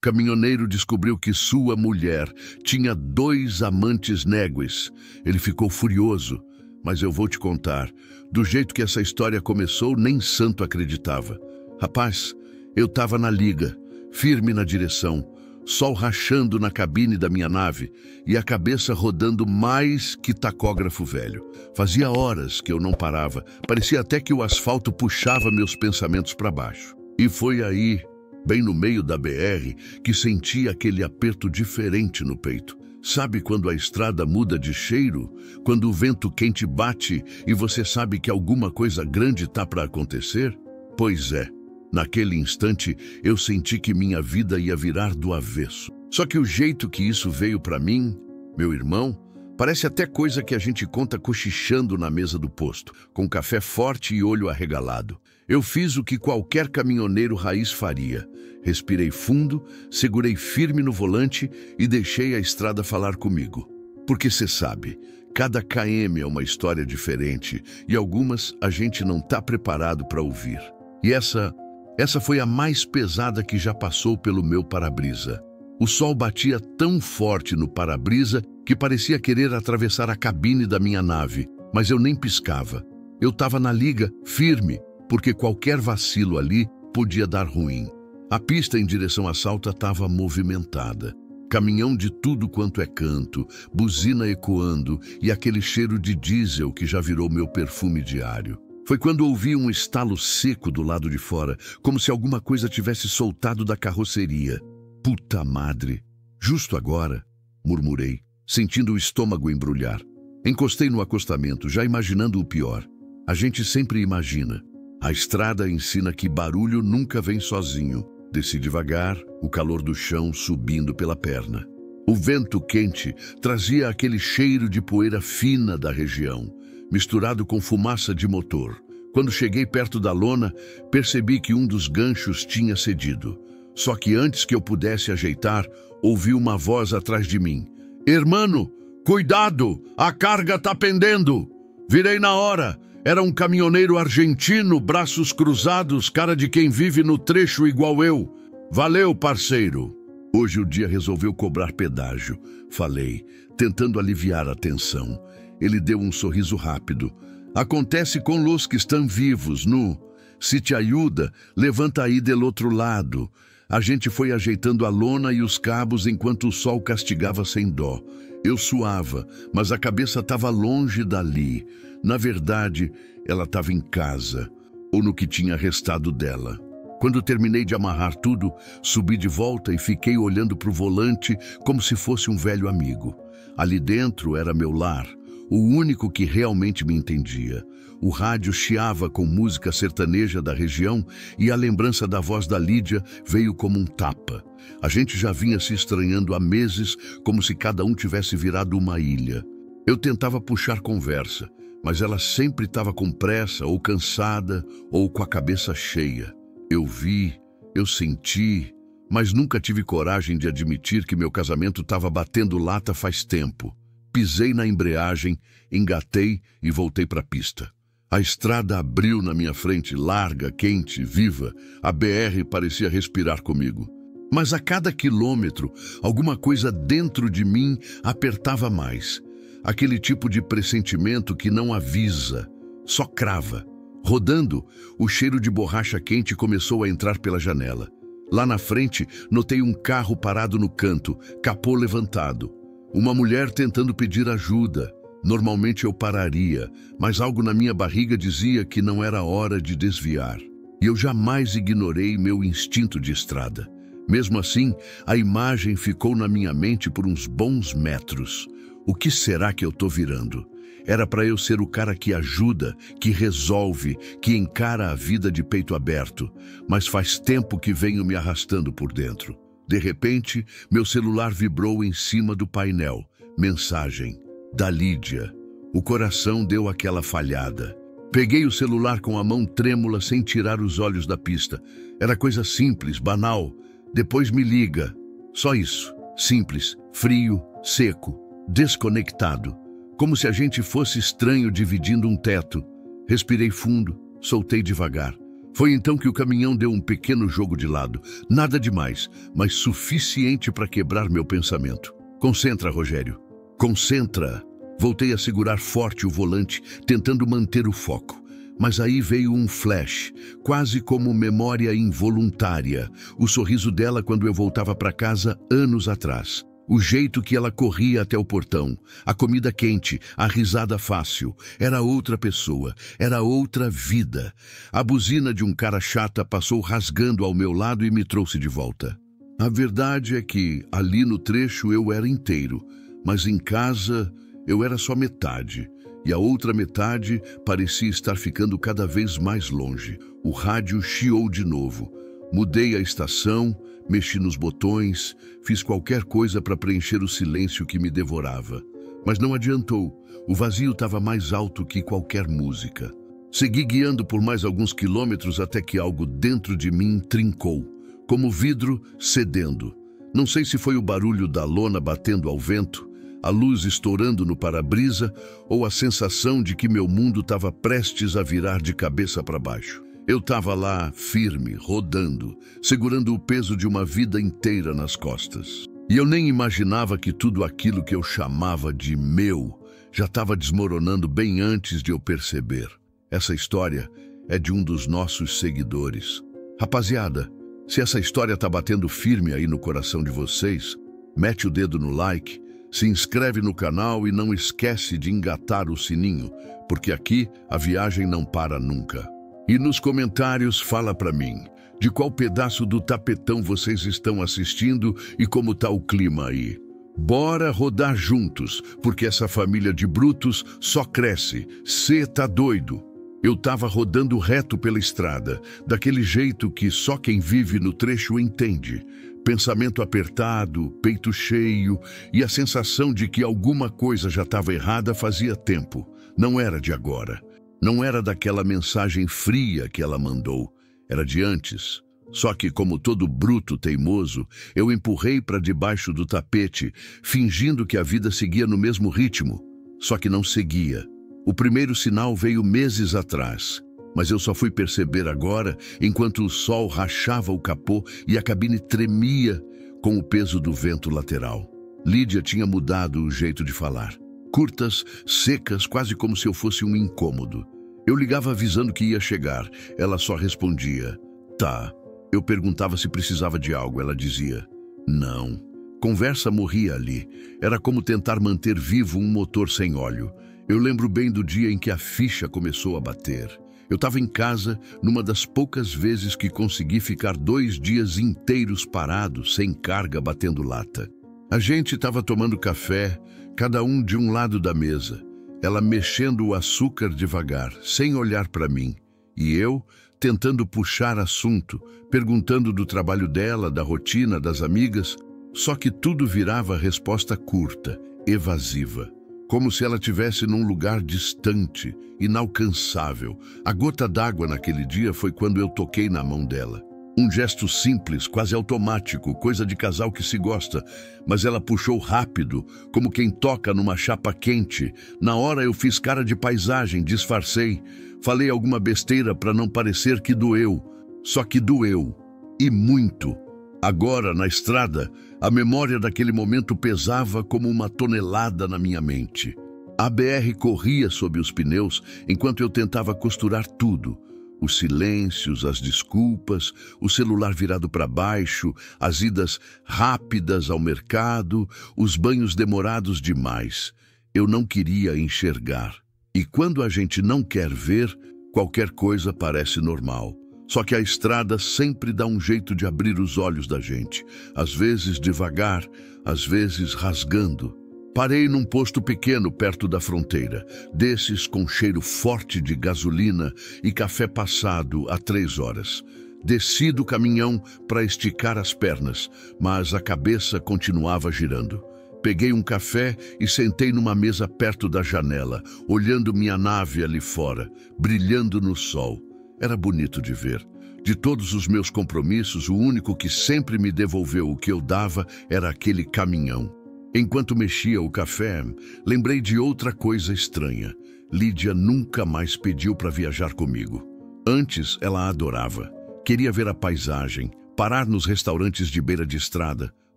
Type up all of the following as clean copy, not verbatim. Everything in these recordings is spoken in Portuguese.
Caminhoneiro descobriu que sua mulher tinha 2 amantes négues. Ele ficou furioso, mas eu vou te contar. Do jeito que essa história começou, nem santo acreditava. Rapaz, eu estava na liga, firme na direção, sol rachando na cabine da minha nave e a cabeça rodando mais que tacógrafo velho. Fazia horas que eu não parava, parecia até que o asfalto puxava meus pensamentos para baixo. E foi aí, bem no meio da BR, que senti aquele aperto diferente no peito. Sabe quando a estrada muda de cheiro? Quando o vento quente bate e você sabe que alguma coisa grande tá para acontecer? Pois é, naquele instante eu senti que minha vida ia virar do avesso. Só que o jeito que isso veio para mim, meu irmão, parece até coisa que a gente conta cochichando na mesa do posto, com café forte e olho arregalado. Eu fiz o que qualquer caminhoneiro raiz faria. Respirei fundo, segurei firme no volante e deixei a estrada falar comigo. Porque cê sabe, cada KM é uma história diferente e algumas a gente não tá preparado para ouvir. E essa foi a mais pesada que já passou pelo meu para-brisa. O sol batia tão forte no para-brisa que parecia querer atravessar a cabine da minha nave, mas eu nem piscava. Eu estava na liga, firme, porque qualquer vacilo ali podia dar ruim. A pista em direção à Salta estava movimentada. Caminhão de tudo quanto é canto, buzina ecoando e aquele cheiro de diesel que já virou meu perfume diário. Foi quando ouvi um estalo seco do lado de fora, como se alguma coisa tivesse soltado da carroceria. Puta madre! Justo agora, murmurei, sentindo o estômago embrulhar. Encostei no acostamento, já imaginando o pior. A gente sempre imagina. A estrada ensina que barulho nunca vem sozinho. Desci devagar, o calor do chão subindo pela perna. O vento quente trazia aquele cheiro de poeira fina da região, misturado com fumaça de motor. Quando cheguei perto da lona, percebi que um dos ganchos tinha cedido. Só que antes que eu pudesse ajeitar, ouvi uma voz atrás de mim. "Hermano, cuidado! A carga tá pendendo!" Virei na hora. Era um caminhoneiro argentino, braços cruzados, cara de quem vive no trecho igual eu. "Valeu, parceiro." Hoje o dia resolveu cobrar pedágio, falei, tentando aliviar a tensão. Ele deu um sorriso rápido. "Acontece com los que estão vivos, nu. Se te ajuda, levanta aí del outro lado." A gente foi ajeitando a lona e os cabos enquanto o sol castigava sem dó. Eu suava, mas a cabeça estava longe dali. Na verdade, ela estava em casa, ou no que tinha restado dela. Quando terminei de amarrar tudo, subi de volta e fiquei olhando para o volante como se fosse um velho amigo. Ali dentro era meu lar, o único que realmente me entendia. O rádio chiava com música sertaneja da região e a lembrança da voz da Lídia veio como um tapa. A gente já vinha se estranhando há meses, como se cada um tivesse virado uma ilha. Eu tentava puxar conversa, mas ela sempre estava com pressa, ou cansada, ou com a cabeça cheia. Eu vi, eu senti, mas nunca tive coragem de admitir que meu casamento estava batendo lata faz tempo. Pisei na embreagem, engatei e voltei para a pista. A estrada abriu na minha frente, larga, quente, viva. A BR parecia respirar comigo. Mas a cada quilômetro, alguma coisa dentro de mim apertava mais. Aquele tipo de pressentimento que não avisa, só crava. Rodando, o cheiro de borracha quente começou a entrar pela janela. Lá na frente, notei um carro parado no canto, capô levantado. Uma mulher tentando pedir ajuda. Normalmente eu pararia, mas algo na minha barriga dizia que não era hora de desviar. E eu jamais ignorei meu instinto de estrada. Mesmo assim, a imagem ficou na minha mente por uns bons metros. O que será que eu tô virando? Era para eu ser o cara que ajuda, que resolve, que encara a vida de peito aberto. Mas faz tempo que venho me arrastando por dentro. De repente, meu celular vibrou em cima do painel. Mensagem da Lídia. O coração deu aquela falhada. Peguei o celular com a mão trêmula sem tirar os olhos da pista. Era coisa simples, banal. "Depois me liga." Só isso. Simples, frio, seco, desconectado. Como se a gente fosse estranho dividindo um teto. Respirei fundo, soltei devagar. Foi então que o caminhão deu um pequeno jogo de lado. Nada demais, mas suficiente para quebrar meu pensamento. Concentra, Rogério. Concentra. Voltei a segurar forte o volante, tentando manter o foco. Mas aí veio um flash, quase como memória involuntária. O sorriso dela quando eu voltava para casa anos atrás. O jeito que ela corria até o portão, a comida quente, a risada fácil. Era outra pessoa, era outra vida. A buzina de um cara chata passou rasgando ao meu lado e me trouxe de volta. A verdade é que, ali no trecho, eu era inteiro, mas em casa eu era só metade. E a outra metade parecia estar ficando cada vez mais longe. O rádio chiou de novo. Mudei a estação, mexi nos botões, fiz qualquer coisa para preencher o silêncio que me devorava. Mas não adiantou. O vazio estava mais alto que qualquer música. Segui guiando por mais alguns quilômetros até que algo dentro de mim trincou, como vidro cedendo. Não sei se foi o barulho da lona batendo ao vento, a luz estourando no para-brisa ou a sensação de que meu mundo estava prestes a virar de cabeça para baixo. Eu estava lá, firme, rodando, segurando o peso de uma vida inteira nas costas. E eu nem imaginava que tudo aquilo que eu chamava de meu já estava desmoronando bem antes de eu perceber. Essa história é de um dos nossos seguidores. Rapaziada, se essa história está batendo firme aí no coração de vocês, mete o dedo no like, se inscreve no canal e não esquece de engatar o sininho, porque aqui a viagem não para nunca. E nos comentários fala pra mim, de qual pedaço do tapetão vocês estão assistindo e como tá o clima aí. Bora rodar juntos, porque essa família de brutos só cresce. Cê tá doido? Eu tava rodando reto pela estrada, daquele jeito que só quem vive no trecho entende. Pensamento apertado, peito cheio e a sensação de que alguma coisa já estava errada fazia tempo. Não era de agora. Não era daquela mensagem fria que ela mandou. Era de antes. Só que, como todo bruto teimoso, eu empurrei para debaixo do tapete, fingindo que a vida seguia no mesmo ritmo. Só que não seguia. O primeiro sinal veio meses atrás. Mas eu só fui perceber agora, enquanto o sol rachava o capô e a cabine tremia com o peso do vento lateral. Lídia tinha mudado o jeito de falar. Curtas, secas, quase como se eu fosse um incômodo. Eu ligava avisando que ia chegar. Ela só respondia, tá. Eu perguntava se precisava de algo. Ela dizia, não. Conversa morria ali. Era como tentar manter vivo um motor sem óleo. Eu lembro bem do dia em que a ficha começou a bater. Eu estava em casa, numa das poucas vezes que consegui ficar 2 dias inteiros parado, sem carga, batendo lata. A gente estava tomando café, cada um de um lado da mesa. Ela mexendo o açúcar devagar, sem olhar para mim. E eu tentando puxar assunto, perguntando do trabalho dela, da rotina, das amigas. Só que tudo virava resposta curta, evasiva. Como se ela estivesse num lugar distante, inalcançável. A gota d'água naquele dia foi quando eu toquei na mão dela. Um gesto simples, quase automático, coisa de casal que se gosta, mas ela puxou rápido, como quem toca numa chapa quente. Na hora eu fiz cara de paisagem, disfarcei. Falei alguma besteira para não parecer que doeu. Só que doeu. E muito. Agora, na estrada, a memória daquele momento pesava como uma tonelada na minha mente. A BR corria sob os pneus enquanto eu tentava costurar tudo. Os silêncios, as desculpas, o celular virado para baixo, as idas rápidas ao mercado, os banhos demorados demais. Eu não queria enxergar. E quando a gente não quer ver, qualquer coisa parece normal. Só que a estrada sempre dá um jeito de abrir os olhos da gente. Às vezes devagar, às vezes rasgando. Parei num posto pequeno perto da fronteira, desses com cheiro forte de gasolina e café passado há 3 horas. Desci do caminhão para esticar as pernas, mas a cabeça continuava girando. Peguei um café e sentei numa mesa perto da janela, olhando minha nave ali fora, brilhando no sol. Era bonito de ver. De todos os meus compromissos, o único que sempre me devolveu o que eu dava era aquele caminhão. Enquanto mexia o café, lembrei de outra coisa estranha. Lídia nunca mais pediu para viajar comigo. Antes, ela adorava. Queria ver a paisagem, parar nos restaurantes de beira de estrada,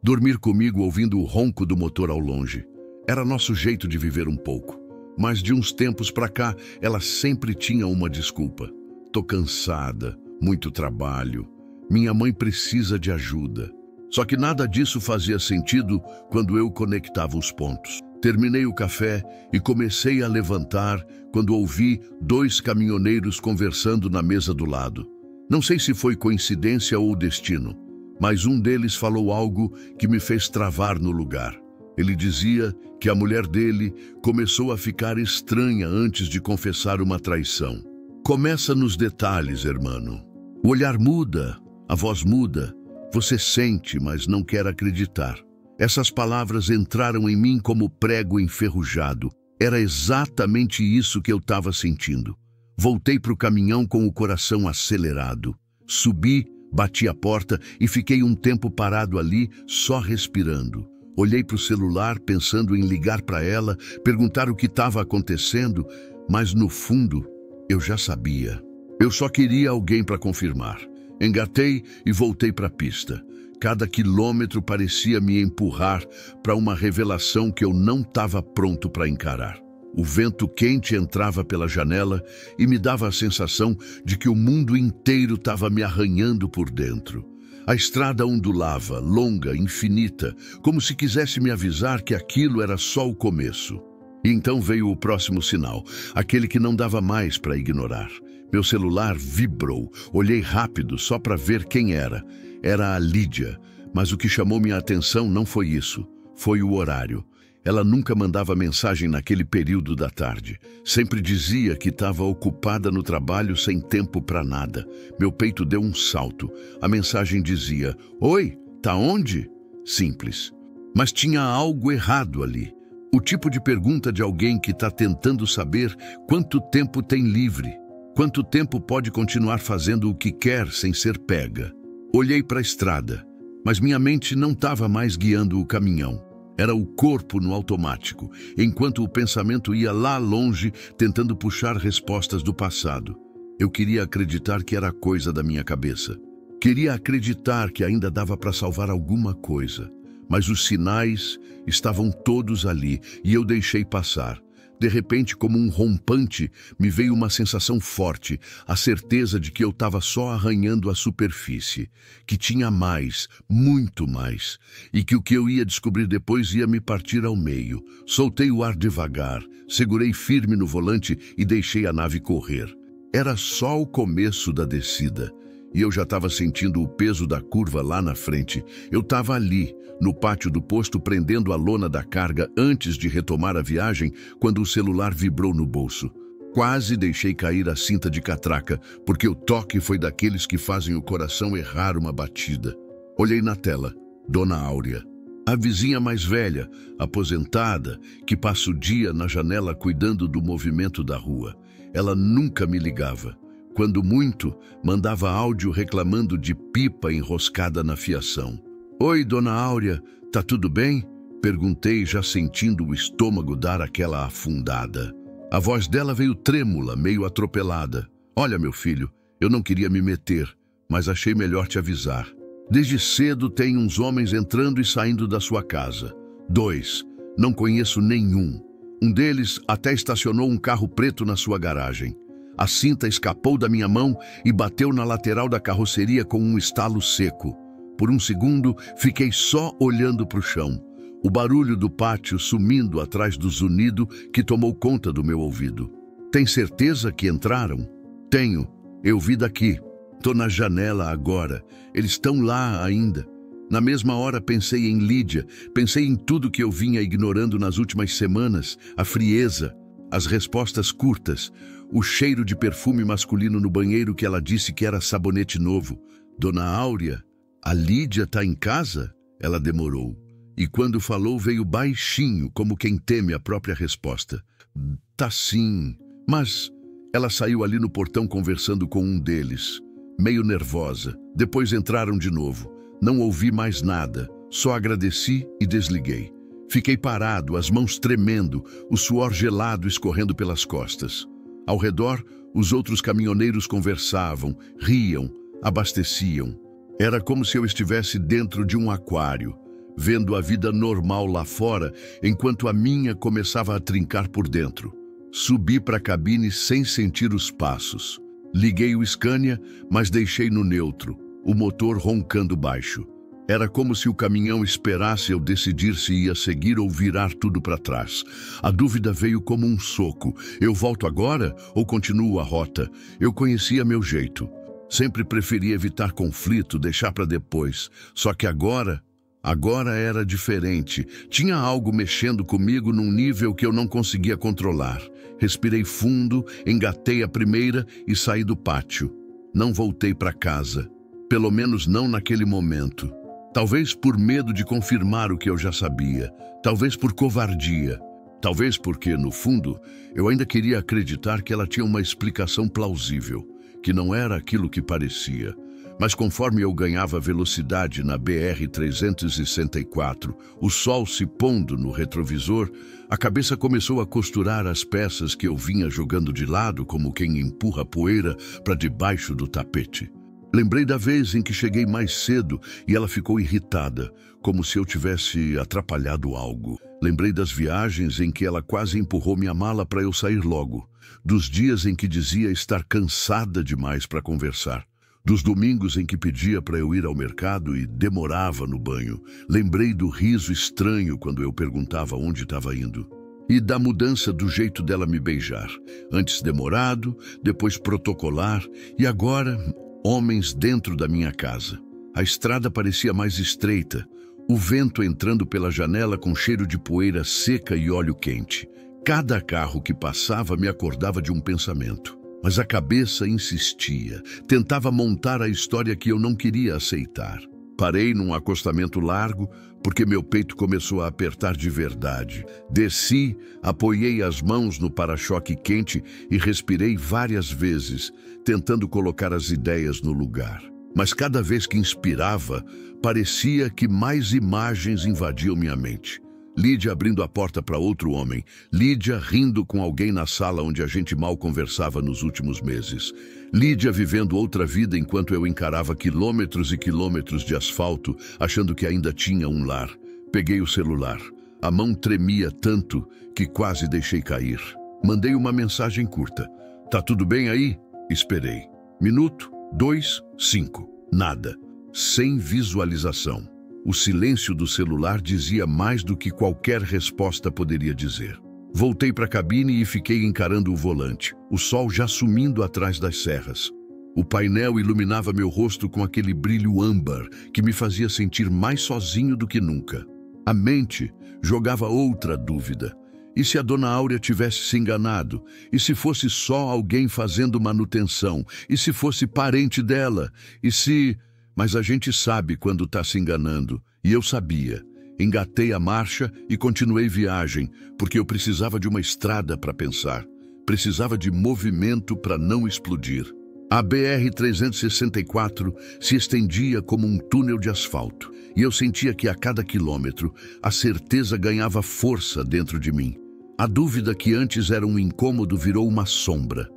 dormir comigo ouvindo o ronco do motor ao longe. Era nosso jeito de viver um pouco. Mas de uns tempos pra cá, ela sempre tinha uma desculpa. Tô cansada, muito trabalho. Minha mãe precisa de ajuda. Só que nada disso fazia sentido quando eu conectava os pontos. Terminei o café e comecei a levantar quando ouvi 2 caminhoneiros conversando na mesa do lado. Não sei se foi coincidência ou destino, mas um deles falou algo que me fez travar no lugar. Ele dizia que a mulher dele começou a ficar estranha antes de confessar uma traição. Começa nos detalhes, hermano. O olhar muda, a voz muda, você sente, mas não quer acreditar. Essas palavras entraram em mim como prego enferrujado. Era exatamente isso que eu estava sentindo. Voltei para o caminhão com o coração acelerado. Subi, bati a porta e fiquei um tempo parado ali, só respirando. Olhei para o celular pensando em ligar para ela, perguntar o que estava acontecendo, mas no fundo eu já sabia. Eu só queria alguém para confirmar. Engatei e voltei para a pista. Cada quilômetro parecia me empurrar para uma revelação que eu não estava pronto para encarar. O vento quente entrava pela janela e me dava a sensação de que o mundo inteiro estava me arranhando por dentro. A estrada ondulava, longa, infinita, como se quisesse me avisar que aquilo era só o começo. E então veio o próximo sinal, aquele que não dava mais para ignorar. Meu celular vibrou. Olhei rápido só para ver quem era. Era a Lídia, mas o que chamou minha atenção não foi isso. Foi o horário. Ela nunca mandava mensagem naquele período da tarde. Sempre dizia que estava ocupada no trabalho sem tempo para nada. Meu peito deu um salto. A mensagem dizia: "Oi, tá onde?" Simples. Mas tinha algo errado ali. O tipo de pergunta de alguém que está tentando saber quanto tempo tem livre. Quanto tempo pode continuar fazendo o que quer sem ser pega? Olhei para a estrada, mas minha mente não estava mais guiando o caminhão. Era o corpo no automático, enquanto o pensamento ia lá longe tentando puxar respostas do passado. Eu queria acreditar que era coisa da minha cabeça. Queria acreditar que ainda dava para salvar alguma coisa. Mas os sinais estavam todos ali e eu deixei passar. De repente, como um rompante, me veio uma sensação forte, a certeza de que eu estava só arranhando a superfície, que tinha mais, muito mais, e que o que eu ia descobrir depois ia me partir ao meio. Soltei o ar devagar, segurei firme no volante e deixei a nave correr. Era só o começo da descida, e eu já estava sentindo o peso da curva lá na frente. Eu estava ali, no pátio do posto, prendendo a lona da carga antes de retomar a viagem, quando o celular vibrou no bolso. Quase deixei cair a cinta de catraca, porque o toque foi daqueles que fazem o coração errar uma batida. Olhei na tela. Dona Áurea. A vizinha mais velha, aposentada, que passa o dia na janela cuidando do movimento da rua. Ela nunca me ligava. Quando muito, mandava áudio reclamando de pipa enroscada na fiação. "Oi, Dona Áurea, tá tudo bem?" Perguntei, já sentindo o estômago dar aquela afundada. A voz dela veio trêmula, meio atropelada. "Olha, meu filho, eu não queria me meter, mas achei melhor te avisar. Desde cedo tem uns homens entrando e saindo da sua casa. 2, não conheço nenhum. Um deles até estacionou um carro preto na sua garagem. A cinta escapou da minha mão e bateu na lateral da carroceria com um estalo seco. Por um segundo, fiquei só olhando para o chão. O barulho do pátio sumindo atrás do zunido que tomou conta do meu ouvido. Tem certeza que entraram? Tenho. Eu vi daqui. Tô na janela agora. Eles estão lá ainda. Na mesma hora pensei em Lídia. Pensei em tudo que eu vinha ignorando nas últimas semanas. A frieza, as respostas curtas, o cheiro de perfume masculino no banheiro que ela disse que era sabonete novo. Dona Áurea, a Lídia tá em casa? Ela demorou. E quando falou, veio baixinho, como quem teme a própria resposta. Tá sim, mas... Ela saiu ali no portão conversando com um deles, meio nervosa. Depois entraram de novo. Não ouvi mais nada, só agradeci e desliguei. Fiquei parado, as mãos tremendo, o suor gelado escorrendo pelas costas. Ao redor, os outros caminhoneiros conversavam, riam, abasteciam. Era como se eu estivesse dentro de um aquário, vendo a vida normal lá fora, enquanto a minha começava a trincar por dentro. Subi para a cabine sem sentir os passos. Liguei o Scania, mas deixei no neutro, o motor roncando baixo. Era como se o caminhão esperasse eu decidir se ia seguir ou virar tudo para trás. A dúvida veio como um soco. Eu volto agora ou continuo a rota? Eu conhecia meu jeito. Sempre preferi evitar conflito, deixar para depois. Só que agora era diferente. Tinha algo mexendo comigo num nível que eu não conseguia controlar. Respirei fundo, engatei a primeira e saí do pátio. Não voltei para casa. Pelo menos não naquele momento. Talvez por medo de confirmar o que eu já sabia. Talvez por covardia. Talvez porque, no fundo, eu ainda queria acreditar que ela tinha uma explicação plausível, que não era aquilo que parecia. Mas conforme eu ganhava velocidade na BR-364, o sol se pondo no retrovisor, a cabeça começou a costurar as peças que eu vinha jogando de lado como quem empurra poeira para debaixo do tapete. Lembrei da vez em que cheguei mais cedo e ela ficou irritada, como se eu tivesse atrapalhado algo. Lembrei das viagens em que ela quase empurrou minha mala para eu sair logo, dos dias em que dizia estar cansada demais para conversar, dos domingos em que pedia para eu ir ao mercado e demorava no banho. Lembrei do riso estranho quando eu perguntava onde estava indo. E da mudança do jeito dela me beijar. Antes demorado, depois protocolar e agora homens dentro da minha casa. A estrada parecia mais estreita, o vento entrando pela janela com cheiro de poeira seca e óleo quente. Cada carro que passava me acordava de um pensamento. Mas a cabeça insistia, tentava montar a história que eu não queria aceitar. Parei num acostamento largo, porque meu peito começou a apertar de verdade. Desci, apoiei as mãos no para-choque quente e respirei várias vezes, tentando colocar as ideias no lugar. Mas cada vez que inspirava, parecia que mais imagens invadiam minha mente. Lídia abrindo a porta para outro homem. Lídia rindo com alguém na sala onde a gente mal conversava nos últimos meses. Lídia vivendo outra vida enquanto eu encarava quilômetros e quilômetros de asfalto, achando que ainda tinha um lar. Peguei o celular. A mão tremia tanto que quase deixei cair. Mandei uma mensagem curta. Tá tudo bem aí? Esperei. Minuto, 2, 5. Nada. Sem visualização. O silêncio do celular dizia mais do que qualquer resposta poderia dizer. Voltei para a cabine e fiquei encarando o volante, o sol já sumindo atrás das serras. O painel iluminava meu rosto com aquele brilho âmbar que me fazia sentir mais sozinho do que nunca. A mente jogava outra dúvida. E se a dona Áurea tivesse se enganado? E se fosse só alguém fazendo manutenção? E se fosse parente dela? E se... Mas a gente sabe quando está se enganando, e eu sabia. Engatei a marcha e continuei viagem, porque eu precisava de uma estrada para pensar. Precisava de movimento para não explodir. A BR-364 se estendia como um túnel de asfalto, e eu sentia que a cada quilômetro a certeza ganhava força dentro de mim. A dúvida que antes era um incômodo virou uma sombra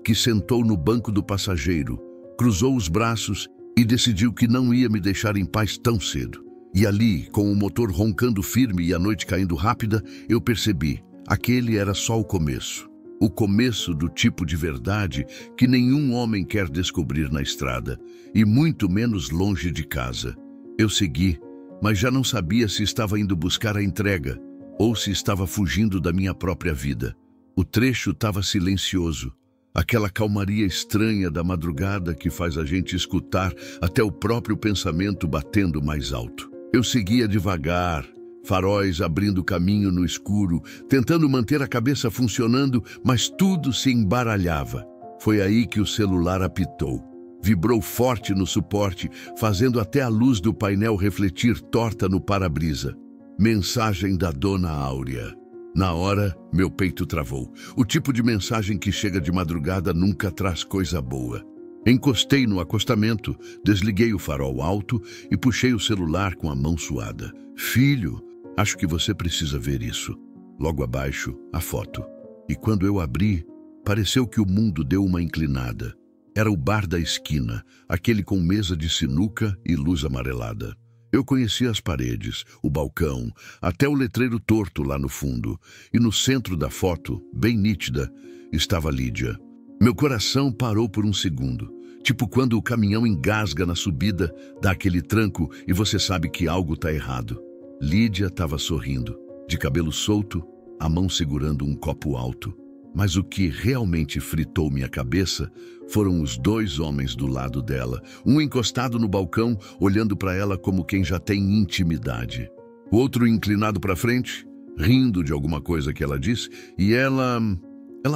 que sentou no banco do passageiro, cruzou os braços e decidiu que não ia me deixar em paz tão cedo. E ali, com o motor roncando firme e a noite caindo rápida, eu percebi, aquele era só o começo. O começo do tipo de verdade que nenhum homem quer descobrir na estrada, e muito menos longe de casa. Eu segui, mas já não sabia se estava indo buscar a entrega ou se estava fugindo da minha própria vida. O trecho estava silencioso. Aquela calmaria estranha da madrugada que faz a gente escutar até o próprio pensamento batendo mais alto. Eu seguia devagar, faróis abrindo caminho no escuro, tentando manter a cabeça funcionando, mas tudo se embaralhava. Foi aí que o celular apitou. Vibrou forte no suporte, fazendo até a luz do painel refletir torta no para-brisa. Mensagem da dona Áurea. Na hora, meu peito travou. O tipo de mensagem que chega de madrugada nunca traz coisa boa. Encostei no acostamento, desliguei o farol alto e puxei o celular com a mão suada. Filho, acho que você precisa ver isso. Logo abaixo, a foto. E quando eu abri, pareceu que o mundo deu uma inclinada. Era o bar da esquina, aquele com mesa de sinuca e luz amarelada. Eu conhecia as paredes, o balcão, até o letreiro torto lá no fundo. E no centro da foto, bem nítida, estava Lídia. Meu coração parou por um segundo. Tipo quando o caminhão engasga na subida, dá aquele tranco e você sabe que algo está errado. Lídia estava sorrindo, de cabelo solto, a mão segurando um copo alto. Mas o que realmente fritou minha cabeça foram os dois homens do lado dela, um encostado no balcão, olhando para ela como quem já tem intimidade. O outro inclinado para frente, rindo de alguma coisa que ela disse, e ela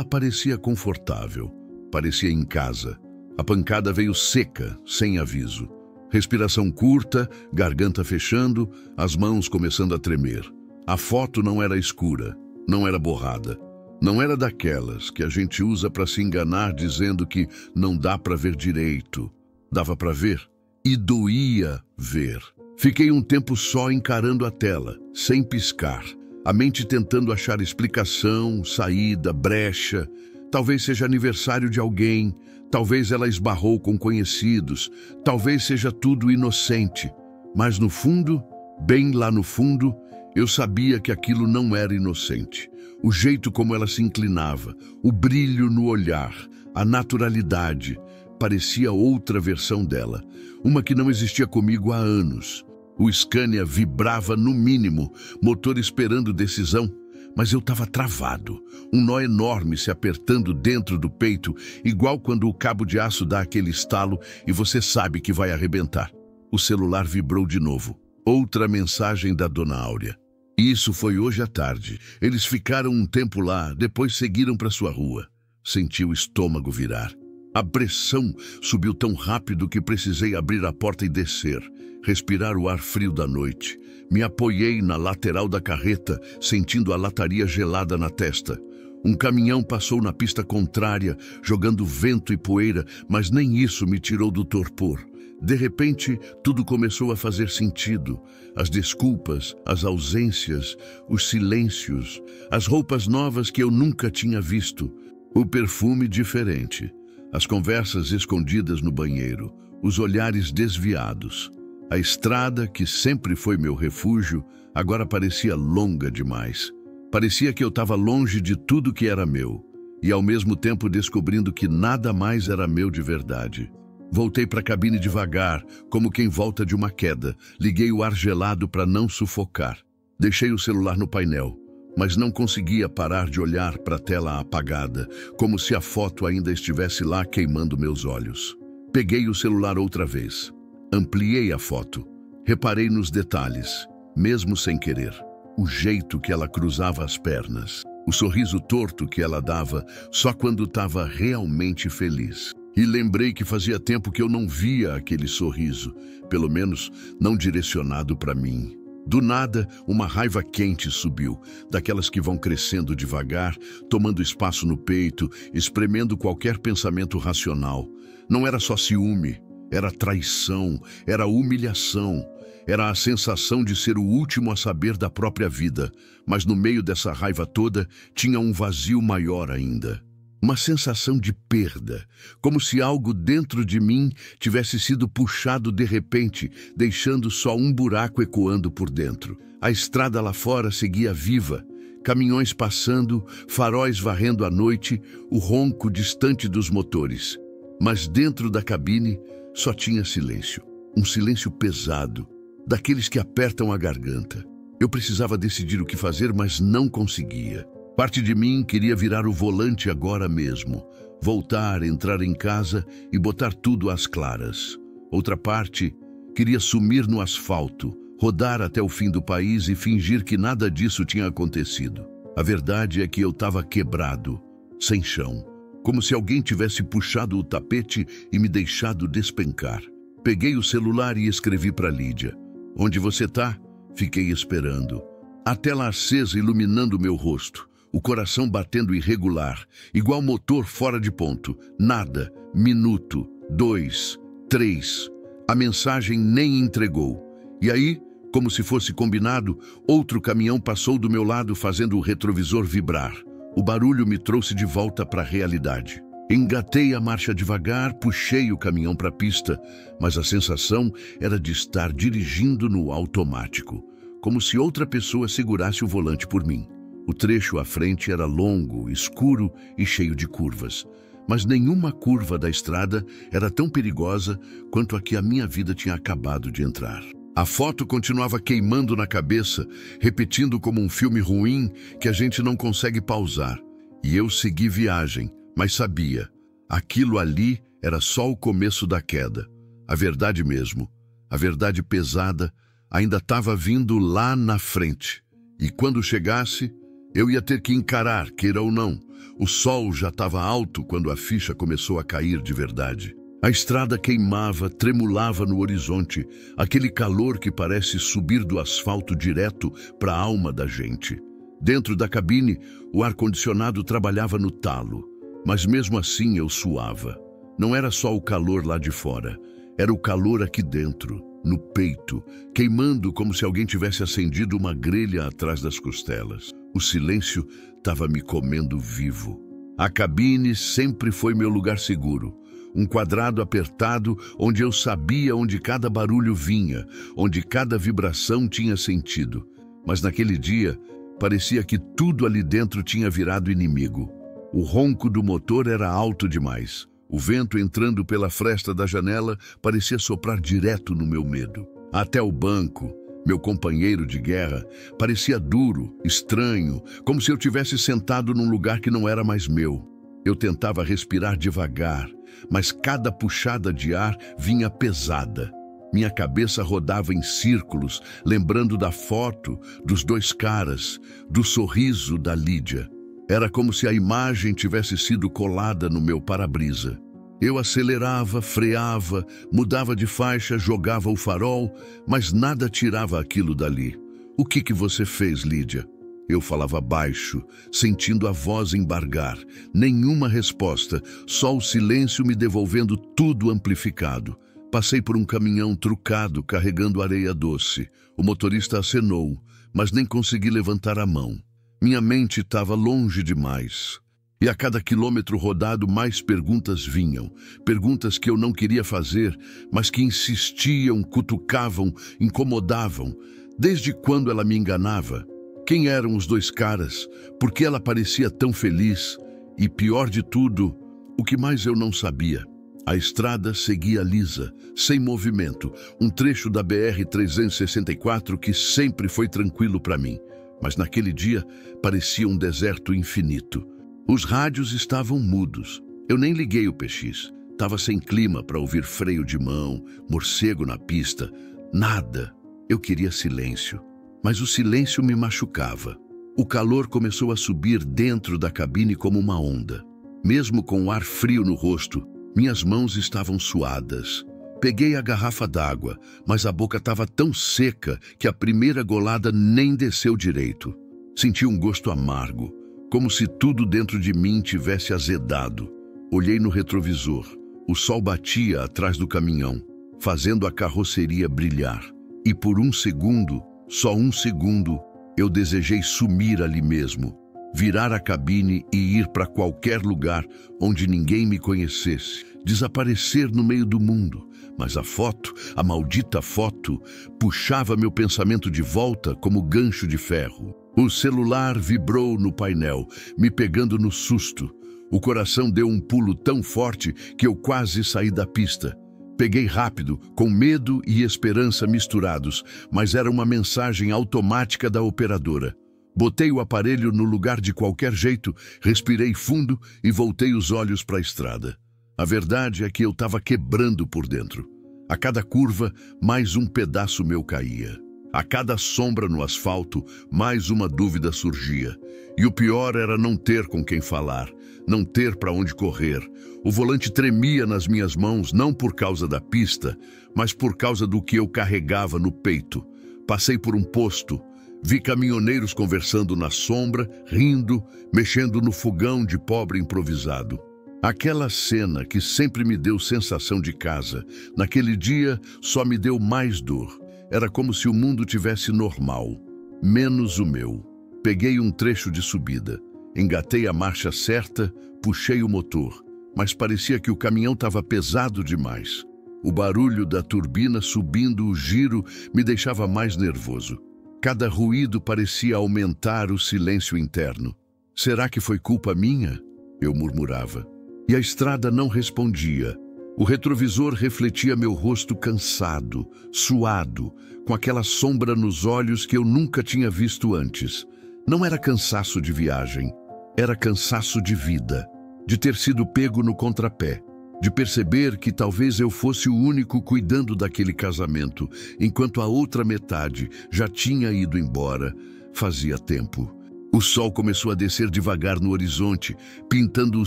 parecia confortável, parecia em casa. A pancada veio seca, sem aviso. Respiração curta, garganta fechando, as mãos começando a tremer. A foto não era escura, não era borrada. Não era daquelas que a gente usa para se enganar dizendo que não dá para ver direito. Dava para ver e doía ver. Fiquei um tempo só encarando a tela, sem piscar. A mente tentando achar explicação, saída, brecha. Talvez seja aniversário de alguém, talvez ela esbarrou com conhecidos, talvez seja tudo inocente. Mas no fundo, bem lá no fundo, eu sabia que aquilo não era inocente. O jeito como ela se inclinava, o brilho no olhar, a naturalidade, parecia outra versão dela, uma que não existia comigo há anos. O Scania vibrava no mínimo, motor esperando decisão, mas eu estava travado, um nó enorme se apertando dentro do peito, igual quando o cabo de aço dá aquele estalo e você sabe que vai arrebentar. O celular vibrou de novo. Outra mensagem da Dona Áurea. Isso foi hoje à tarde. Eles ficaram um tempo lá, depois seguiram para sua rua. Senti o estômago virar. A pressão subiu tão rápido que precisei abrir a porta e descer, respirar o ar frio da noite. Me apoiei na lateral da carreta, sentindo a lataria gelada na testa. Um caminhão passou na pista contrária, jogando vento e poeira, mas nem isso me tirou do torpor. De repente, tudo começou a fazer sentido. As desculpas, as ausências, os silêncios, as roupas novas que eu nunca tinha visto, o perfume diferente, as conversas escondidas no banheiro, os olhares desviados. A estrada, que sempre foi meu refúgio, agora parecia longa demais. Parecia que eu estava longe de tudo que era meu, e ao mesmo tempo descobrindo que nada mais era meu de verdade. Voltei para a cabine devagar, como quem volta de uma queda. Liguei o ar gelado para não sufocar. Deixei o celular no painel, mas não conseguia parar de olhar para a tela apagada, como se a foto ainda estivesse lá queimando meus olhos. Peguei o celular outra vez. Ampliei a foto. Reparei nos detalhes, mesmo sem querer. O jeito que ela cruzava as pernas. O sorriso torto que ela dava só quando estava realmente feliz. E lembrei que fazia tempo que eu não via aquele sorriso, pelo menos não direcionado para mim. Do nada, uma raiva quente subiu, daquelas que vão crescendo devagar, tomando espaço no peito, espremendo qualquer pensamento racional. Não era só ciúme, era traição, era humilhação, era a sensação de ser o último a saber da própria vida, mas no meio dessa raiva toda tinha um vazio maior ainda. Uma sensação de perda, como se algo dentro de mim tivesse sido puxado de repente, deixando só um buraco ecoando por dentro. A estrada lá fora seguia viva, caminhões passando, faróis varrendo a noite, o ronco distante dos motores. Mas dentro da cabine só tinha silêncio, um silêncio pesado, daqueles que apertam a garganta. Eu precisava decidir o que fazer, mas não conseguia. Parte de mim queria virar o volante agora mesmo, voltar, entrar em casa e botar tudo às claras. Outra parte queria sumir no asfalto, rodar até o fim do país e fingir que nada disso tinha acontecido. A verdade é que eu estava quebrado, sem chão, como se alguém tivesse puxado o tapete e me deixado despencar. Peguei o celular e escrevi para Lídia. Onde você tá? Fiquei esperando. A tela acesa iluminando meu rosto. O coração batendo irregular, igual motor fora de ponto. Nada. Minuto, 2, 3. A mensagem nem entregou. E aí, como se fosse combinado, outro caminhão passou do meu lado fazendo o retrovisor vibrar. O barulho me trouxe de volta para a realidade. Engatei a marcha devagar, puxei o caminhão para a pista, mas a sensação era de estar dirigindo no automático, como se outra pessoa segurasse o volante por mim. O trecho à frente era longo, escuro e cheio de curvas, mas nenhuma curva da estrada era tão perigosa quanto a que a minha vida tinha acabado de entrar. A foto continuava queimando na cabeça, repetindo como um filme ruim que a gente não consegue pausar. E eu segui viagem, mas sabia, aquilo ali era só o começo da queda. A verdade mesmo, a verdade pesada, ainda estava vindo lá na frente. E quando chegasse, eu ia ter que encarar, queira ou não. O sol já estava alto quando a ficha começou a cair de verdade. A estrada queimava, tremulava no horizonte, aquele calor que parece subir do asfalto direto para a alma da gente. Dentro da cabine, o ar-condicionado trabalhava no talo, mas mesmo assim eu suava. Não era só o calor lá de fora, era o calor aqui dentro, no peito, queimando como se alguém tivesse acendido uma grelha atrás das costelas. O silêncio estava me comendo vivo. A cabine sempre foi meu lugar seguro. Um quadrado apertado onde eu sabia onde cada barulho vinha, onde cada vibração tinha sentido. Mas naquele dia, parecia que tudo ali dentro tinha virado inimigo. O ronco do motor era alto demais. O vento entrando pela fresta da janela parecia soprar direto no meu medo. Até o banco, meu companheiro de guerra, parecia duro, estranho, como se eu tivesse sentado num lugar que não era mais meu. Eu tentava respirar devagar, mas cada puxada de ar vinha pesada. Minha cabeça rodava em círculos, lembrando da foto, dos dois caras, do sorriso da Lídia. Era como se a imagem tivesse sido colada no meu para-brisa. Eu acelerava, freava, mudava de faixa, jogava o farol, mas nada tirava aquilo dali. O que você fez, Lídia? Eu falava baixo, sentindo a voz embargar. Nenhuma resposta, só o silêncio me devolvendo tudo amplificado. Passei por um caminhão trucado carregando areia doce. O motorista acenou, mas nem consegui levantar a mão. Minha mente estava longe demais. E a cada quilômetro rodado mais perguntas vinham. Perguntas que eu não queria fazer, mas que insistiam, cutucavam, incomodavam. Desde quando ela me enganava? Quem eram os dois caras? Por que ela parecia tão feliz? E pior de tudo, o que mais eu não sabia? A estrada seguia lisa, sem movimento, um trecho da BR-364 que sempre foi tranquilo para mim. Mas naquele dia parecia um deserto infinito. Os rádios estavam mudos. Eu nem liguei o PX. Estava sem clima para ouvir freio de mão, morcego na pista. Nada. Eu queria silêncio. Mas o silêncio me machucava. O calor começou a subir dentro da cabine como uma onda. Mesmo com o ar frio no rosto, minhas mãos estavam suadas. Peguei a garrafa d'água, mas a boca estava tão seca que a primeira golada nem desceu direito. Senti um gosto amargo, como se tudo dentro de mim tivesse azedado. Olhei no retrovisor. O sol batia atrás do caminhão, fazendo a carroceria brilhar. E por um segundo, só um segundo, eu desejei sumir ali mesmo, virar a cabine e ir para qualquer lugar onde ninguém me conhecesse, desaparecer no meio do mundo. Mas a foto, a maldita foto, puxava meu pensamento de volta como gancho de ferro. O celular vibrou no painel, me pegando no susto. O coração deu um pulo tão forte que eu quase saí da pista. Peguei rápido, com medo e esperança misturados, mas era uma mensagem automática da operadora. Botei o aparelho no lugar de qualquer jeito, respirei fundo e voltei os olhos para a estrada. A verdade é que eu estava quebrando por dentro. A cada curva, mais um pedaço meu caía. A cada sombra no asfalto, mais uma dúvida surgia. E o pior era não ter com quem falar, não ter para onde correr. O volante tremia nas minhas mãos, não por causa da pista, mas por causa do que eu carregava no peito. Passei por um posto, vi caminhoneiros conversando na sombra, rindo, mexendo no fogão de pobre improvisado. Aquela cena que sempre me deu sensação de casa, naquele dia só me deu mais dor. Era como se o mundo tivesse normal, menos o meu. Peguei um trecho de subida. Engatei a marcha certa, puxei o motor, mas parecia que o caminhão estava pesado demais. O barulho da turbina subindo o giro me deixava mais nervoso. Cada ruído parecia aumentar o silêncio interno. Será que foi culpa minha? Eu murmurava. E a estrada não respondia. O retrovisor refletia meu rosto cansado, suado, com aquela sombra nos olhos que eu nunca tinha visto antes. Não era cansaço de viagem, era cansaço de vida, de ter sido pego no contrapé, de perceber que talvez eu fosse o único cuidando daquele casamento, enquanto a outra metade já tinha ido embora. Fazia tempo. O sol começou a descer devagar no horizonte, pintando o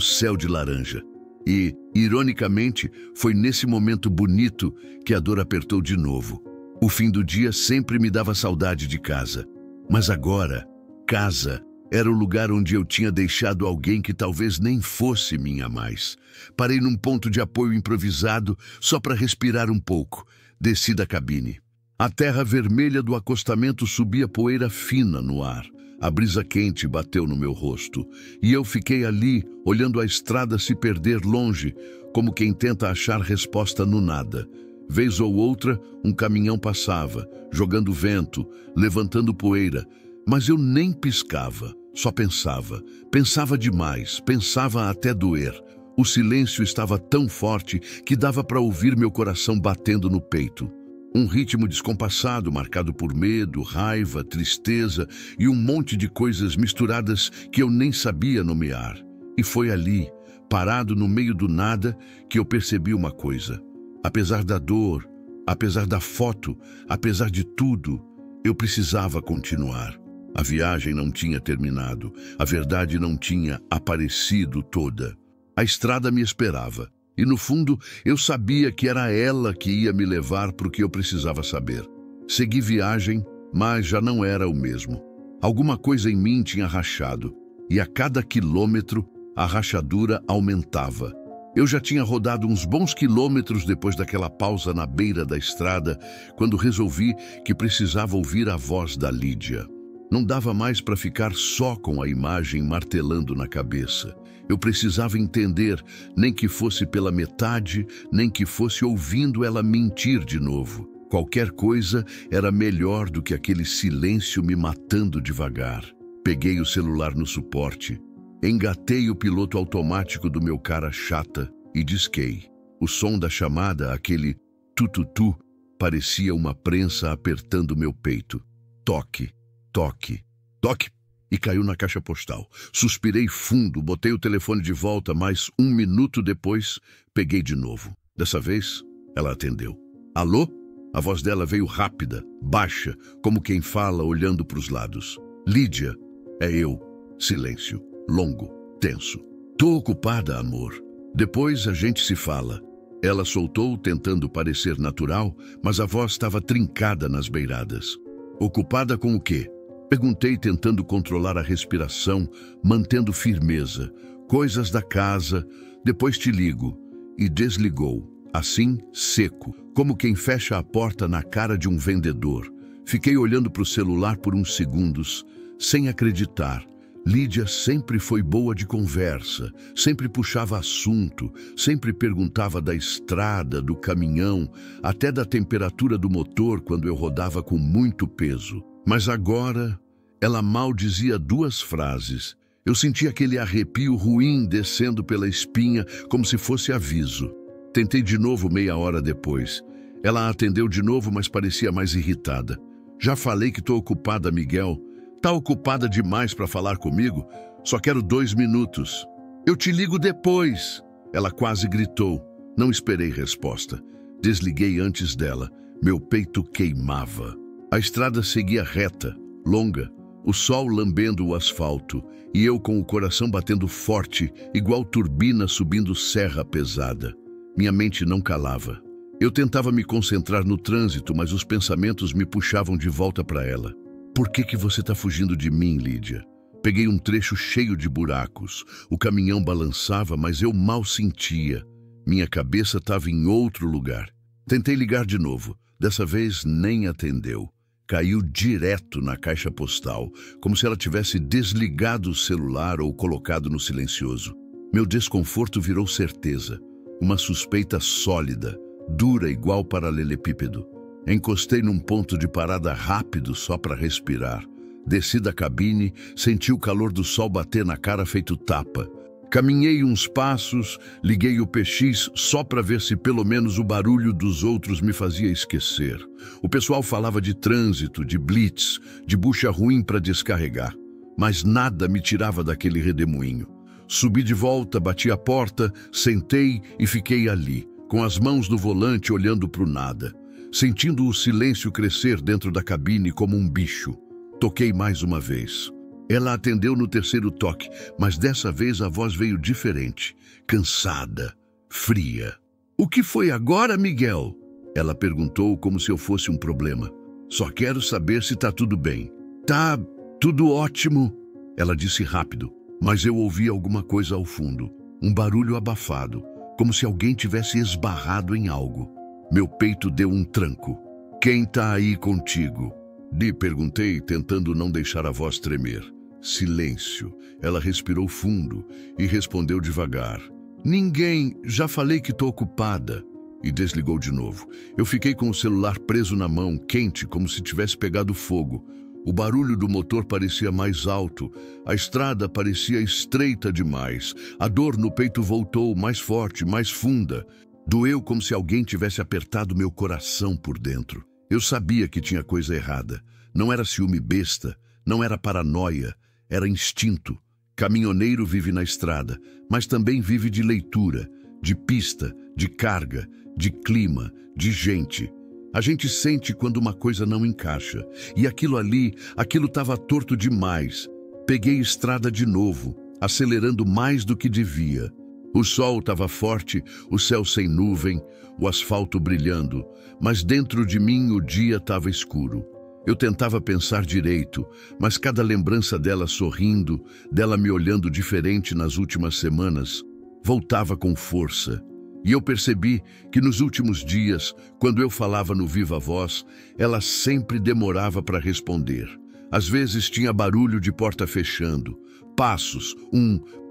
céu de laranja. E, ironicamente, foi nesse momento bonito que a dor apertou de novo. O fim do dia sempre me dava saudade de casa. Mas agora, casa era o lugar onde eu tinha deixado alguém que talvez nem fosse minha mais. Parei num ponto de apoio improvisado só para respirar um pouco. Desci da cabine. A terra vermelha do acostamento subia poeira fina no ar. A brisa quente bateu no meu rosto, e eu fiquei ali, olhando a estrada se perder longe, como quem tenta achar resposta no nada. Vez ou outra, um caminhão passava, jogando vento, levantando poeira, mas eu nem piscava, só pensava. Pensava demais, pensava até doer. O silêncio estava tão forte que dava para ouvir meu coração batendo no peito. Um ritmo descompassado, marcado por medo, raiva, tristeza e um monte de coisas misturadas que eu nem sabia nomear. E foi ali, parado no meio do nada, que eu percebi uma coisa. Apesar da dor, apesar da foto, apesar de tudo, eu precisava continuar. A viagem não tinha terminado, a verdade não tinha aparecido toda. A estrada me esperava. E no fundo, eu sabia que era ela que ia me levar para o que eu precisava saber. Segui viagem, mas já não era o mesmo. Alguma coisa em mim tinha rachado, e a cada quilômetro, a rachadura aumentava. Eu já tinha rodado uns bons quilômetros depois daquela pausa na beira da estrada, quando resolvi que precisava ouvir a voz da Lídia. Não dava mais para ficar só com a imagem martelando na cabeça. Eu precisava entender, nem que fosse pela metade, nem que fosse ouvindo ela mentir de novo. Qualquer coisa era melhor do que aquele silêncio me matando devagar. Peguei o celular no suporte, engatei o piloto automático do meu cara chata e disquei. O som da chamada, aquele tu-tu-tu, parecia uma prensa apertando meu peito. Toque, toque, toque! E caiu na caixa postal. Suspirei fundo, botei o telefone de volta, mas 1 minuto depois, peguei de novo. Dessa vez, ela atendeu. Alô? A voz dela veio rápida, baixa, como quem fala olhando para os lados. Lídia, é eu. Silêncio, longo, tenso. Tô ocupada, amor. Depois a gente se fala. Ela soltou, tentando parecer natural, mas a voz estava trincada nas beiradas. Ocupada com o quê? Perguntei, tentando controlar a respiração, mantendo firmeza. Coisas da casa, depois te ligo. E desligou, assim, seco, como quem fecha a porta na cara de um vendedor. Fiquei olhando para o celular por uns segundos, sem acreditar. Lídia sempre foi boa de conversa, sempre puxava assunto, sempre perguntava da estrada, do caminhão, até da temperatura do motor quando eu rodava com muito peso. Mas agora, ela mal dizia 2 frases. Eu senti aquele arrepio ruim descendo pela espinha, como se fosse aviso. Tentei de novo meia hora depois. Ela atendeu de novo, mas parecia mais irritada. Já falei que estou ocupada, Miguel. Tá ocupada demais para falar comigo? Só quero 2 minutos. Eu te ligo depois. Ela quase gritou. Não esperei resposta. Desliguei antes dela. Meu peito queimava. A estrada seguia reta, longa, o sol lambendo o asfalto e eu com o coração batendo forte, igual turbina subindo serra pesada. Minha mente não calava. Eu tentava me concentrar no trânsito, mas os pensamentos me puxavam de volta para ela. Por que você está fugindo de mim, Lídia? Peguei um trecho cheio de buracos. O caminhão balançava, mas eu mal sentia. Minha cabeça estava em outro lugar. Tentei ligar de novo. Dessa vez nem atendeu. caiu direto na caixa postal, como se ela tivesse desligado o celular ou colocado no silencioso. Meu desconforto virou certeza, uma suspeita sólida, dura igual paralelepípedo. Encostei num ponto de parada rápido só para respirar. Desci da cabine, senti o calor do sol bater na cara feito tapa. Caminhei uns passos, liguei o PX só para ver se pelo menos o barulho dos outros me fazia esquecer. O pessoal falava de trânsito, de blitz, de bucha ruim para descarregar. Mas nada me tirava daquele redemoinho. Subi de volta, bati a porta, sentei e fiquei ali, com as mãos no volante olhando para o nada, sentindo o silêncio crescer dentro da cabine como um bicho. Toquei mais uma vez. Ela atendeu no terceiro toque, mas dessa vez a voz veio diferente, cansada, fria. "O que foi agora, Miguel?" Ela perguntou como se eu fosse um problema. "Só quero saber se tá tudo bem." "Tá tudo ótimo," ela disse rápido, mas eu ouvi alguma coisa ao fundo, um barulho abafado, como se alguém tivesse esbarrado em algo. Meu peito deu um tranco. "Quem tá aí contigo?" Lhe perguntei, tentando não deixar a voz tremer. Silêncio. Ela respirou fundo e respondeu devagar. "Ninguém, já falei que tô ocupada." E desligou de novo. Eu fiquei com o celular preso na mão, quente, como se tivesse pegado fogo. O barulho do motor parecia mais alto, a estrada parecia estreita demais. A dor no peito voltou, mais forte, mais funda. Doeu como se alguém tivesse apertado meu coração por dentro. Eu sabia que tinha coisa errada. Não era ciúme besta, não era paranoia, era instinto. Caminhoneiro vive na estrada, mas também vive de leitura, de pista, de carga, de clima, de gente. A gente sente quando uma coisa não encaixa. E aquilo estava torto demais. Peguei estrada de novo, acelerando mais do que devia. O sol estava forte, o céu sem nuvem, o asfalto brilhando, mas dentro de mim o dia estava escuro. Eu tentava pensar direito, mas cada lembrança dela sorrindo, dela me olhando diferente nas últimas semanas, voltava com força. E eu percebi que nos últimos dias, quando eu falava no viva voz, ela sempre demorava para responder. Às vezes tinha barulho de porta fechando, passos,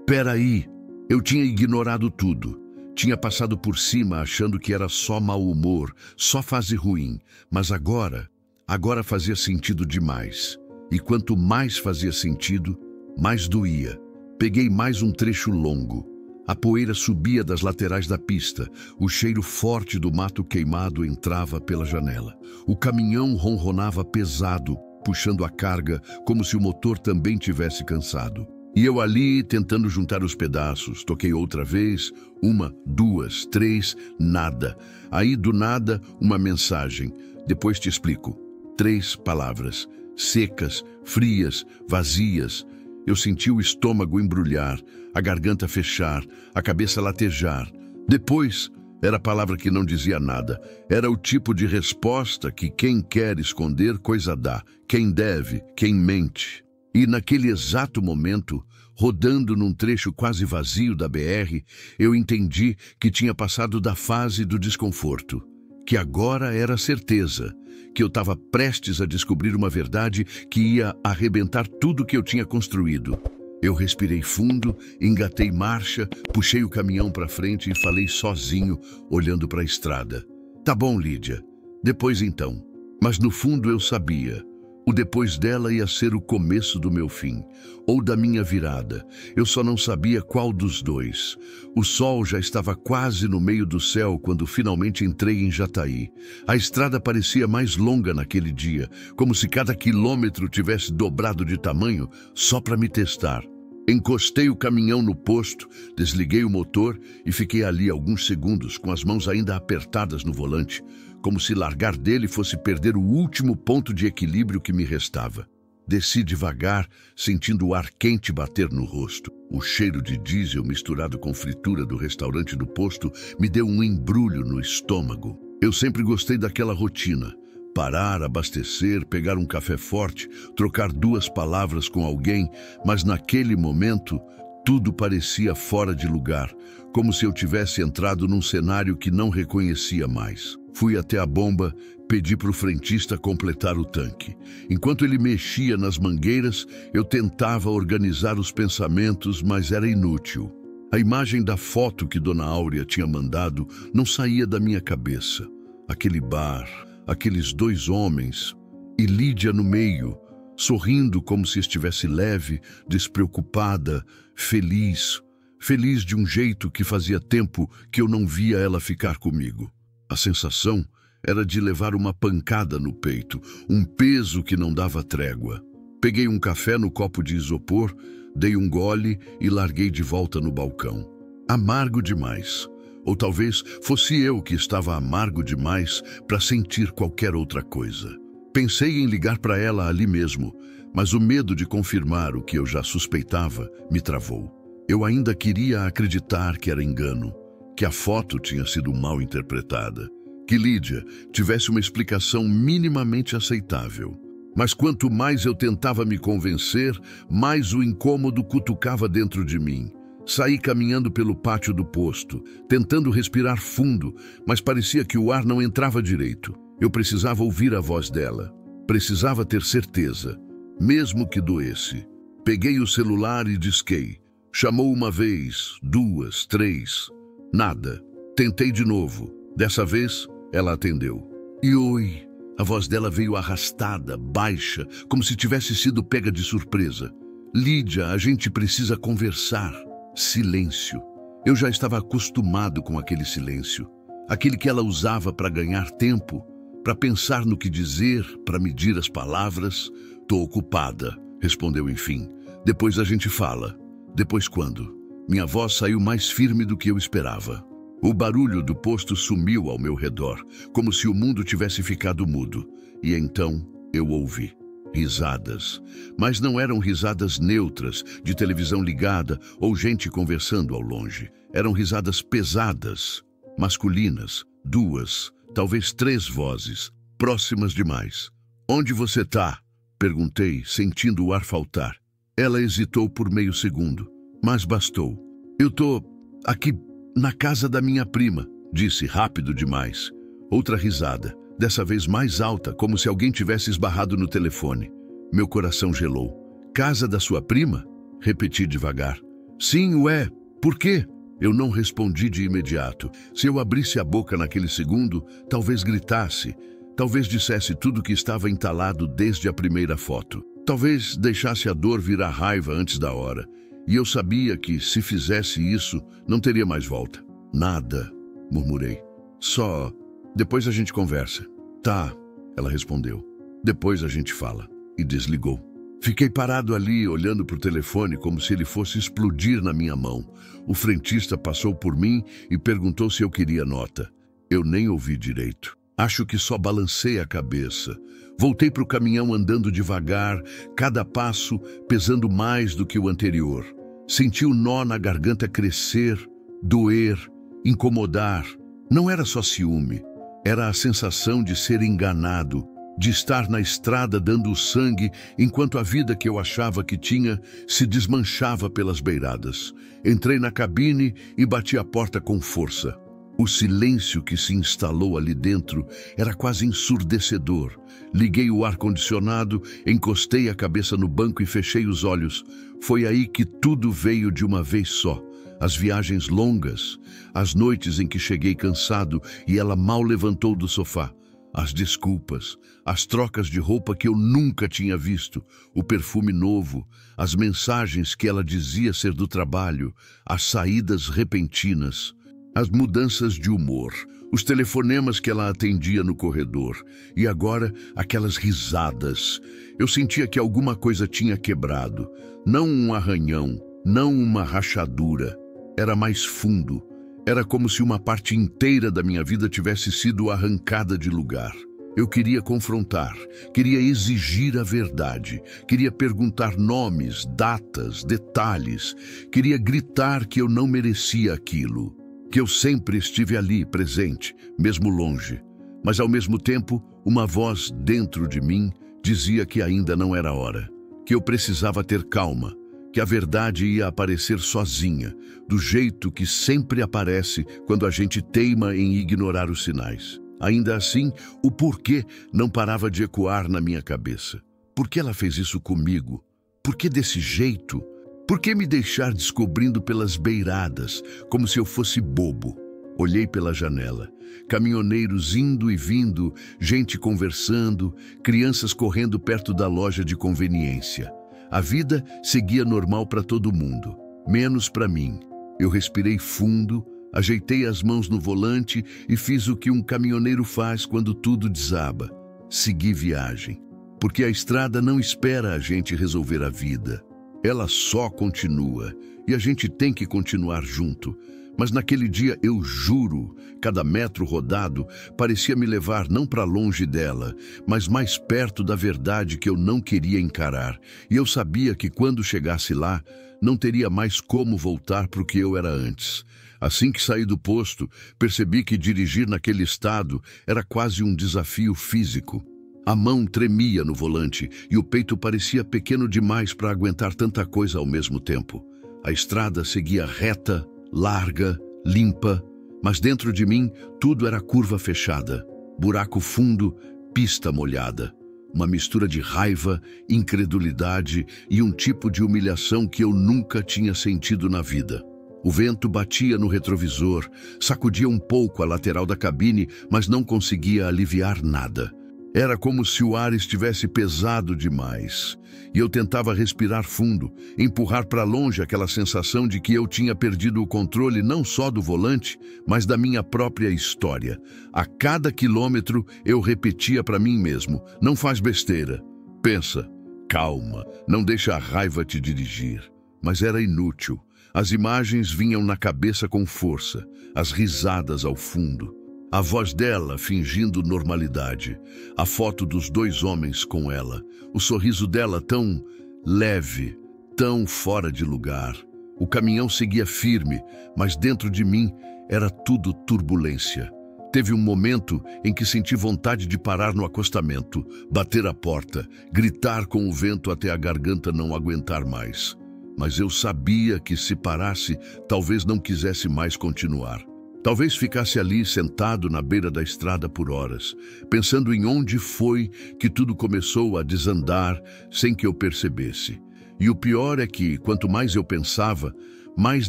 "peraí." Eu tinha ignorado tudo. Tinha passado por cima achando que era só mau humor, só fase ruim. Mas agora fazia sentido demais. E quanto mais fazia sentido, mais doía. Peguei mais um trecho longo. A poeira subia das laterais da pista. O cheiro forte do mato queimado entrava pela janela. O caminhão ronronava pesado, puxando a carga, como se o motor também tivesse cansado. E eu ali, tentando juntar os pedaços. Toquei outra vez, 1, 2, 3, nada. Aí, do nada, uma mensagem. "Depois te explico." 3 palavras, secas, frias, vazias. Eu senti o estômago embrulhar, a garganta fechar, a cabeça latejar. "Depois" era a palavra que não dizia nada. Era o tipo de resposta que quem quer esconder coisa dá, quem deve, quem mente. E naquele exato momento, rodando num trecho quase vazio da BR, eu entendi que tinha passado da fase do desconforto, que agora era certeza, que eu estava prestes a descobrir uma verdade que ia arrebentar tudo que eu tinha construído. Eu respirei fundo, engatei marcha, puxei o caminhão para frente e falei sozinho, olhando para a estrada. "Tá bom, Lídia. Depois então." Mas no fundo eu sabia. O depois dela ia ser o começo do meu fim, ou da minha virada. Eu só não sabia qual dos dois. O sol já estava quase no meio do céu quando finalmente entrei em Jataí. A estrada parecia mais longa naquele dia, como se cada quilômetro tivesse dobrado de tamanho só para me testar. Encostei o caminhão no posto, desliguei o motor e fiquei ali alguns segundos com as mãos ainda apertadas no volante, como se largar dele fosse perder o último ponto de equilíbrio que me restava. Desci devagar, sentindo o ar quente bater no rosto. O cheiro de diesel misturado com fritura do restaurante do posto me deu um embrulho no estômago. Eu sempre gostei daquela rotina. Parar, abastecer, pegar um café forte, trocar 2 palavras com alguém, mas naquele momento tudo parecia fora de lugar, como se eu tivesse entrado num cenário que não reconhecia mais. Fui até a bomba, pedi para o frentista completar o tanque. Enquanto ele mexia nas mangueiras, eu tentava organizar os pensamentos, mas era inútil. A imagem da foto que Dona Áurea tinha mandado não saía da minha cabeça. Aquele bar, aqueles dois homens e Lídia no meio, sorrindo como se estivesse leve, despreocupada, feliz. Feliz de um jeito que fazia tempo que eu não via ela ficar comigo. A sensação era de levar uma pancada no peito, um peso que não dava trégua. Peguei um café no copo de isopor, dei um gole e larguei de volta no balcão. Amargo demais. Ou talvez fosse eu que estava amargo demais para sentir qualquer outra coisa. Pensei em ligar para ela ali mesmo, mas o medo de confirmar o que eu já suspeitava me travou. Eu ainda queria acreditar que era engano, que a foto tinha sido mal interpretada, que Lídia tivesse uma explicação minimamente aceitável. Mas quanto mais eu tentava me convencer, mais o incômodo cutucava dentro de mim. Saí caminhando pelo pátio do posto, tentando respirar fundo, mas parecia que o ar não entrava direito. Eu precisava ouvir a voz dela. Precisava ter certeza, mesmo que doesse. Peguei o celular e disquei. Chamou uma vez, duas, três. Nada. Tentei de novo. Dessa vez, ela atendeu. E oi. A voz dela veio arrastada, baixa, como se tivesse sido pega de surpresa. Lídia, a gente precisa conversar. Silêncio. Eu já estava acostumado com aquele silêncio. Aquele que ela usava para ganhar tempo, para pensar no que dizer, para medir as palavras. Tô ocupada, respondeu enfim. Depois a gente fala. Depois quando? Minha voz saiu mais firme do que eu esperava. O barulho do posto sumiu ao meu redor, como se o mundo tivesse ficado mudo. E então eu ouvi. Risadas. Mas não eram risadas neutras, de televisão ligada ou gente conversando ao longe. Eram risadas pesadas, masculinas, duas, talvez três vozes, próximas demais. Onde você tá? Perguntei, sentindo o ar faltar. Ela hesitou por meio segundo, mas bastou. Eu tô aqui na casa da minha prima, disse rápido demais. Outra risada, dessa vez mais alta, como se alguém tivesse esbarrado no telefone. Meu coração gelou. Casa da sua prima? Repeti devagar. Sim, ué. Por quê? Eu não respondi de imediato. Se eu abrisse a boca naquele segundo, talvez gritasse. Talvez dissesse tudo o que estava entalado desde a primeira foto. Talvez deixasse a dor virar raiva antes da hora. E eu sabia que, se fizesse isso, não teria mais volta. Nada, murmurei. Só, depois a gente conversa. Tá, ela respondeu. Depois a gente fala. E desligou. Fiquei parado ali, olhando para o telefone como se ele fosse explodir na minha mão. O frentista passou por mim e perguntou se eu queria nota. Eu nem ouvi direito. Acho que só balancei a cabeça. Voltei para o caminhão andando devagar, cada passo pesando mais do que o anterior. Senti o nó na garganta crescer, doer, incomodar. Não era só ciúme, era a sensação de ser enganado, de estar na estrada dando sangue enquanto a vida que eu achava que tinha se desmanchava pelas beiradas. Entrei na cabine e bati a porta com força. O silêncio que se instalou ali dentro era quase ensurdecedor. Liguei o ar-condicionado, encostei a cabeça no banco e fechei os olhos. Foi aí que tudo veio de uma vez só. As viagens longas, as noites em que cheguei cansado e ela mal levantou do sofá. As desculpas, as trocas de roupa que eu nunca tinha visto, o perfume novo, as mensagens que ela dizia ser do trabalho, as saídas repentinas, as mudanças de humor, os telefonemas que ela atendia no corredor e agora aquelas risadas. Eu sentia que alguma coisa tinha quebrado, não um arranhão, não uma rachadura, era mais fundo. Era como se uma parte inteira da minha vida tivesse sido arrancada de lugar. Eu queria confrontar, queria exigir a verdade, queria perguntar nomes, datas, detalhes, queria gritar que eu não merecia aquilo, que eu sempre estive ali, presente, mesmo longe. Mas ao mesmo tempo, uma voz dentro de mim dizia que ainda não era hora, que eu precisava ter calma, que a verdade ia aparecer sozinha, do jeito que sempre aparece quando a gente teima em ignorar os sinais. Ainda assim, o porquê não parava de ecoar na minha cabeça. Por que ela fez isso comigo? Por que desse jeito? Por que me deixar descobrindo pelas beiradas, como se eu fosse bobo? Olhei pela janela. Caminhoneiros indo e vindo, gente conversando, crianças correndo perto da loja de conveniência. A vida seguia normal para todo mundo, menos para mim. Eu respirei fundo, ajeitei as mãos no volante e fiz o que um caminhoneiro faz quando tudo desaba. Segui viagem, porque a estrada não espera a gente resolver a vida. Ela só continua, e a gente tem que continuar junto. Mas naquele dia, eu juro, cada metro rodado parecia me levar não para longe dela, mas mais perto da verdade que eu não queria encarar. E eu sabia que quando chegasse lá, não teria mais como voltar para o que eu era antes. Assim que saí do posto, percebi que dirigir naquele estado era quase um desafio físico. A mão tremia no volante e o peito parecia pequeno demais para aguentar tanta coisa ao mesmo tempo. A estrada seguia reta, larga, limpa, mas dentro de mim tudo era curva fechada, buraco fundo, pista molhada. Uma mistura de raiva, incredulidade e um tipo de humilhação que eu nunca tinha sentido na vida. O vento batia no retrovisor, sacudia um pouco a lateral da cabine, mas não conseguia aliviar nada. Era como se o ar estivesse pesado demais. E eu tentava respirar fundo, empurrar para longe aquela sensação de que eu tinha perdido o controle não só do volante, mas da minha própria história. A cada quilômetro eu repetia para mim mesmo: não faz besteira, pensa, calma, não deixa a raiva te dirigir. Mas era inútil. As imagens vinham na cabeça com força, as risadas ao fundo. A voz dela fingindo normalidade, a foto dos dois homens com ela, o sorriso dela tão leve, tão fora de lugar. O caminhão seguia firme, mas dentro de mim era tudo turbulência. Teve um momento em que senti vontade de parar no acostamento, bater a porta, gritar com o vento até a garganta não aguentar mais. Mas eu sabia que se parasse, talvez não quisesse mais continuar. Talvez ficasse ali sentado na beira da estrada por horas, pensando em onde foi que tudo começou a desandar sem que eu percebesse. E o pior é que, quanto mais eu pensava, mais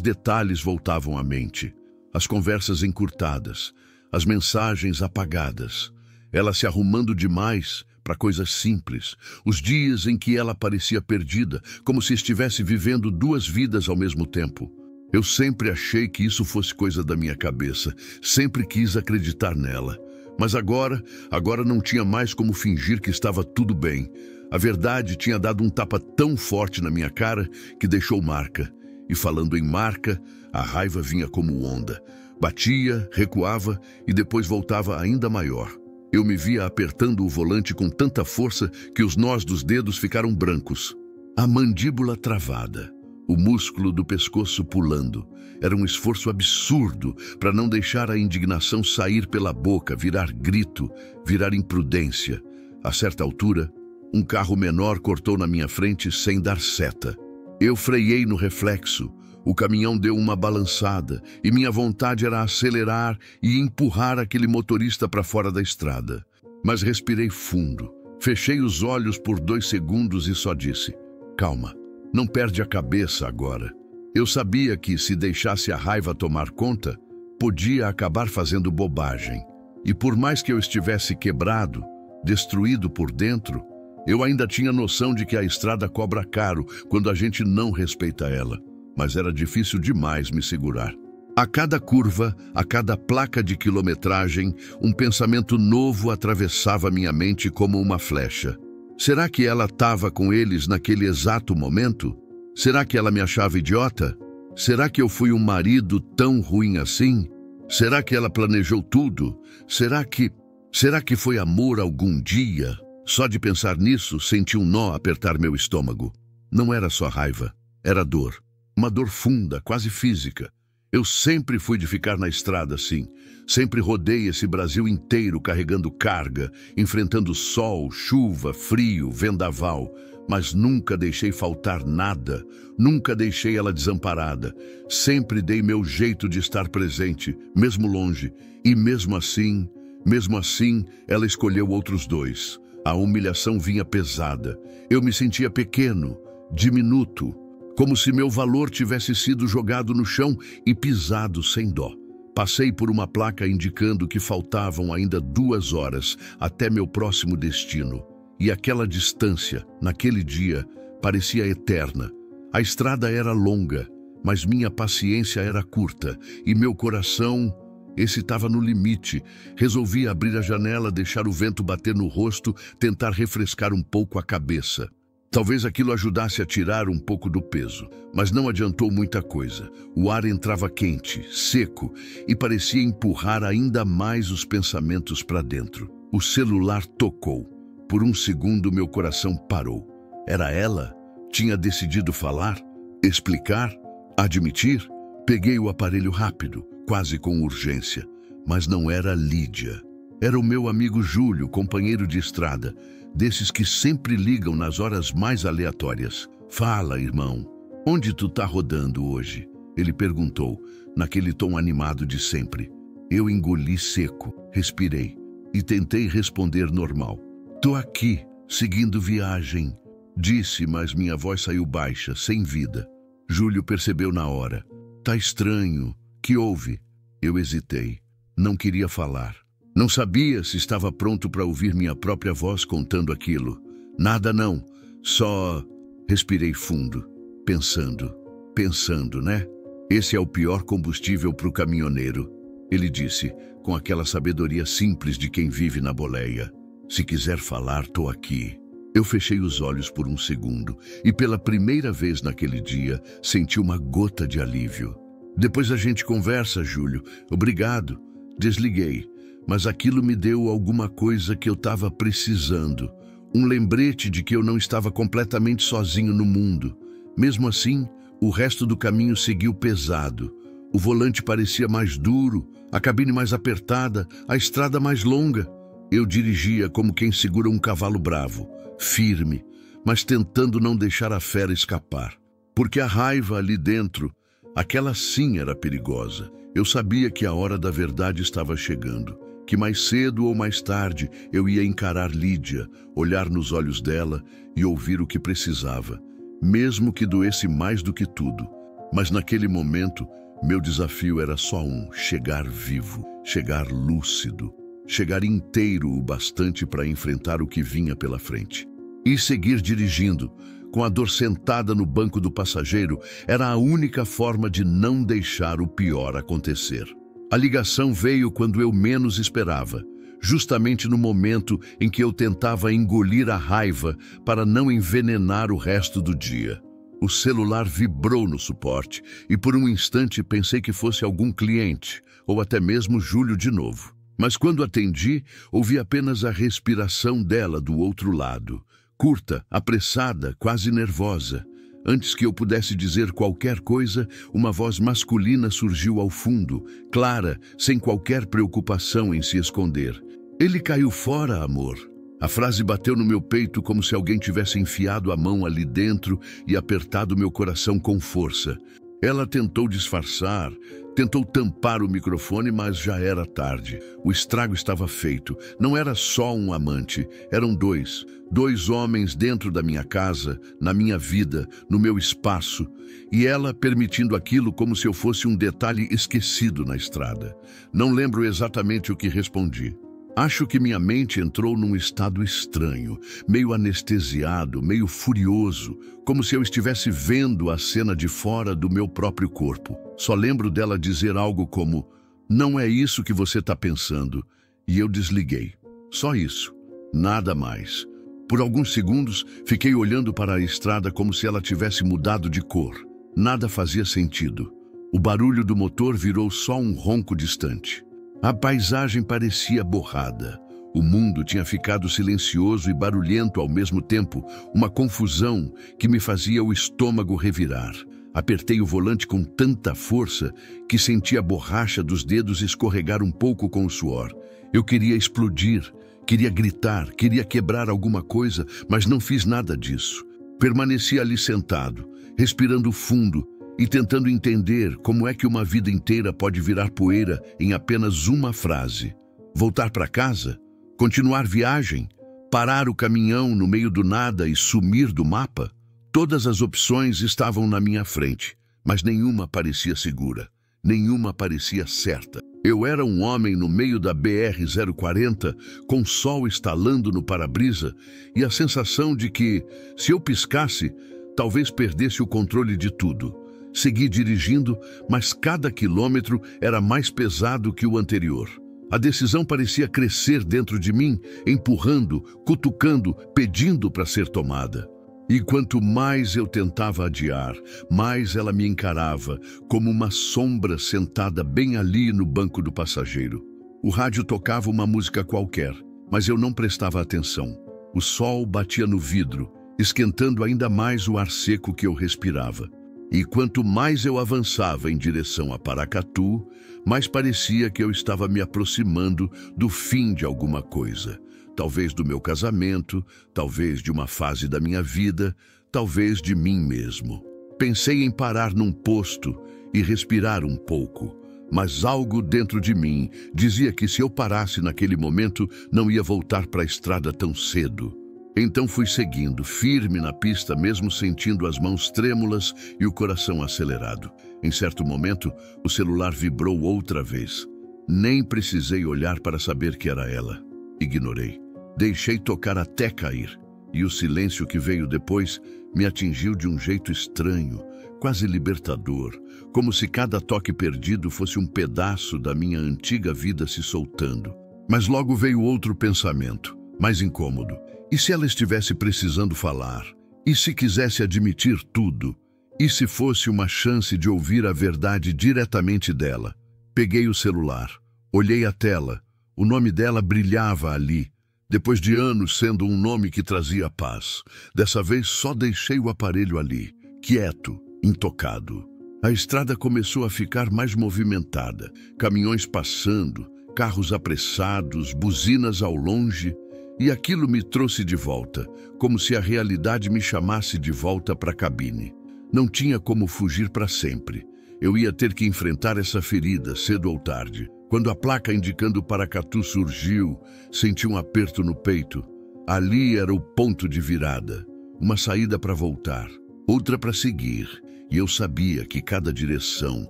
detalhes voltavam à mente. As conversas encurtadas, as mensagens apagadas, ela se arrumando demais para coisas simples, os dias em que ela parecia perdida, como se estivesse vivendo duas vidas ao mesmo tempo. Eu sempre achei que isso fosse coisa da minha cabeça, sempre quis acreditar nela. Mas agora não tinha mais como fingir que estava tudo bem. A verdade tinha dado um tapa tão forte na minha cara que deixou marca. E falando em marca, a raiva vinha como onda. Batia, recuava e depois voltava ainda maior. Eu me via apertando o volante com tanta força que os nós dos dedos ficaram brancos. A mandíbula travada. O músculo do pescoço pulando. Era um esforço absurdo para não deixar a indignação sair pela boca, virar grito, virar imprudência. A certa altura, um carro menor cortou na minha frente sem dar seta. Eu freiei no reflexo. O caminhão deu uma balançada e minha vontade era acelerar e empurrar aquele motorista para fora da estrada. Mas respirei fundo. Fechei os olhos por 2 segundos e só disse: calma. Não perde a cabeça agora. Eu sabia que, se deixasse a raiva tomar conta, podia acabar fazendo bobagem. E por mais que eu estivesse quebrado, destruído por dentro, eu ainda tinha noção de que a estrada cobra caro quando a gente não respeita ela. Mas era difícil demais me segurar. A cada curva, a cada placa de quilometragem, um pensamento novo atravessava minha mente como uma flecha. Será que ela estava com eles naquele exato momento? Será que ela me achava idiota? Será que eu fui um marido tão ruim assim? Será que ela planejou tudo? Será que foi amor algum dia? Só de pensar nisso, senti um nó apertar meu estômago. Não era só raiva, era dor. Uma dor funda, quase física. Eu sempre fui de ficar na estrada assim. Sempre rodei esse Brasil inteiro carregando carga, enfrentando sol, chuva, frio, vendaval. Mas nunca deixei faltar nada, nunca deixei ela desamparada. Sempre dei meu jeito de estar presente, mesmo longe. E mesmo assim, Mesmo assim, ela escolheu outros dois. A humilhação vinha pesada. Eu me sentia pequeno, diminuto, como se meu valor tivesse sido jogado no chão e pisado sem dó. Passei por uma placa indicando que faltavam ainda 2 horas até meu próximo destino. E aquela distância, naquele dia, parecia eterna. A estrada era longa, mas minha paciência era curta e meu coração, esse estava no limite. Resolvi abrir a janela, deixar o vento bater no rosto, tentar refrescar um pouco a cabeça. Talvez aquilo ajudasse a tirar um pouco do peso, mas não adiantou muita coisa. O ar entrava quente, seco e parecia empurrar ainda mais os pensamentos para dentro. O celular tocou. Por um segundo, meu coração parou. Era ela? Tinha decidido falar? Explicar? Admitir? Peguei o aparelho rápido, quase com urgência. Mas não era Lídia. Era o meu amigo Júlio, companheiro de estrada, desses que sempre ligam nas horas mais aleatórias. Fala, irmão, onde tu tá rodando hoje? Ele perguntou, naquele tom animado de sempre. Eu engoli seco, respirei e tentei responder normal. Tô aqui, seguindo viagem, disse, mas minha voz saiu baixa, sem vida. Júlio percebeu na hora. Tá estranho. Que houve? Eu hesitei. Não queria falar. Não sabia se estava pronto para ouvir minha própria voz contando aquilo. Nada não. Só respirei fundo, pensando, né? Esse é o pior combustível para o caminhoneiro. Ele disse, com aquela sabedoria simples de quem vive na boleia. Se quiser falar, tô aqui. Eu fechei os olhos por um segundo e pela primeira vez naquele dia senti uma gota de alívio. Depois a gente conversa, Júlio. Obrigado. Desliguei, mas aquilo me deu alguma coisa que eu estava precisando. Um lembrete de que eu não estava completamente sozinho no mundo. Mesmo assim, o resto do caminho seguiu pesado. O volante parecia mais duro, a cabine mais apertada, a estrada mais longa. Eu dirigia como quem segura um cavalo bravo, firme, mas tentando não deixar a fera escapar. Porque a raiva ali dentro, aquela sim era perigosa. Eu sabia que a hora da verdade estava chegando, que mais cedo ou mais tarde eu ia encarar Lídia, olhar nos olhos dela e ouvir o que precisava, mesmo que doesse mais do que tudo. Mas naquele momento, meu desafio era só um: chegar vivo, chegar lúcido, chegar inteiro o bastante para enfrentar o que vinha pela frente. E seguir dirigindo, com a dor sentada no banco do passageiro, era a única forma de não deixar o pior acontecer. A ligação veio quando eu menos esperava, justamente no momento em que eu tentava engolir a raiva para não envenenar o resto do dia. O celular vibrou no suporte e por um instante pensei que fosse algum cliente, ou até mesmo Júlio de novo. Mas quando atendi, ouvi apenas a respiração dela do outro lado. Curta, apressada, quase nervosa. Antes que eu pudesse dizer qualquer coisa, uma voz masculina surgiu ao fundo, clara, sem qualquer preocupação em se esconder. Ele caiu fora, amor. A frase bateu no meu peito como se alguém tivesse enfiado a mão ali dentro e apertado meu coração com força. Ela tentou disfarçar, tentou tampar o microfone, mas já era tarde. O estrago estava feito. Não era só um amante, eram dois. 2 homens dentro da minha casa, na minha vida, no meu espaço. E ela permitindo aquilo como se eu fosse um detalhe esquecido na estrada. Não lembro exatamente o que respondi. Acho que minha mente entrou num estado estranho, meio anestesiado, meio furioso, como se eu estivesse vendo a cena de fora do meu próprio corpo. Só lembro dela dizer algo como, não é isso que você está pensando, e eu desliguei. Só isso, nada mais. Por alguns segundos, fiquei olhando para a estrada como se ela tivesse mudado de cor. Nada fazia sentido. O barulho do motor virou só um ronco distante. A paisagem parecia borrada. O mundo tinha ficado silencioso e barulhento ao mesmo tempo, uma confusão que me fazia o estômago revirar. Apertei o volante com tanta força que senti a borracha dos dedos escorregar um pouco com o suor. Eu queria explodir, queria gritar, queria quebrar alguma coisa, mas não fiz nada disso. Permaneci ali sentado, respirando fundo, e tentando entender como é que uma vida inteira pode virar poeira em apenas uma frase. Voltar para casa? Continuar viagem? Parar o caminhão no meio do nada e sumir do mapa? Todas as opções estavam na minha frente, mas nenhuma parecia segura, nenhuma parecia certa. Eu era um homem no meio da BR-040, com o sol estalando no para-brisa e a sensação de que, se eu piscasse, talvez perdesse o controle de tudo. Segui dirigindo, mas cada quilômetro era mais pesado que o anterior. A decisão parecia crescer dentro de mim, empurrando, cutucando, pedindo para ser tomada. E quanto mais eu tentava adiar, mais ela me encarava, como uma sombra sentada bem ali no banco do passageiro. O rádio tocava uma música qualquer, mas eu não prestava atenção. O sol batia no vidro, esquentando ainda mais o ar seco que eu respirava. E quanto mais eu avançava em direção a Paracatu, mais parecia que eu estava me aproximando do fim de alguma coisa. Talvez do meu casamento, talvez de uma fase da minha vida, talvez de mim mesmo. Pensei em parar num posto e respirar um pouco, mas algo dentro de mim dizia que se eu parasse naquele momento, não ia voltar para a estrada tão cedo. Então fui seguindo, firme na pista, mesmo sentindo as mãos trêmulas e o coração acelerado. Em certo momento, o celular vibrou outra vez. Nem precisei olhar para saber que era ela. Ignorei. Deixei tocar até cair, e o silêncio que veio depois me atingiu de um jeito estranho, quase libertador, como se cada toque perdido fosse um pedaço da minha antiga vida se soltando. Mas logo veio outro pensamento, mais incômodo. E se ela estivesse precisando falar? E se quisesse admitir tudo? E se fosse uma chance de ouvir a verdade diretamente dela? Peguei o celular, olhei a tela, o nome dela brilhava ali. Depois de anos sendo um nome que trazia paz, dessa vez só deixei o aparelho ali, quieto, intocado. A estrada começou a ficar mais movimentada, caminhões passando, carros apressados, buzinas ao longe, e aquilo me trouxe de volta, como se a realidade me chamasse de volta para a cabine. Não tinha como fugir para sempre. Eu ia ter que enfrentar essa ferida, cedo ou tarde. Quando a placa indicando Paracatu surgiu, senti um aperto no peito. Ali era o ponto de virada. Uma saída para voltar, outra para seguir. E eu sabia que cada direção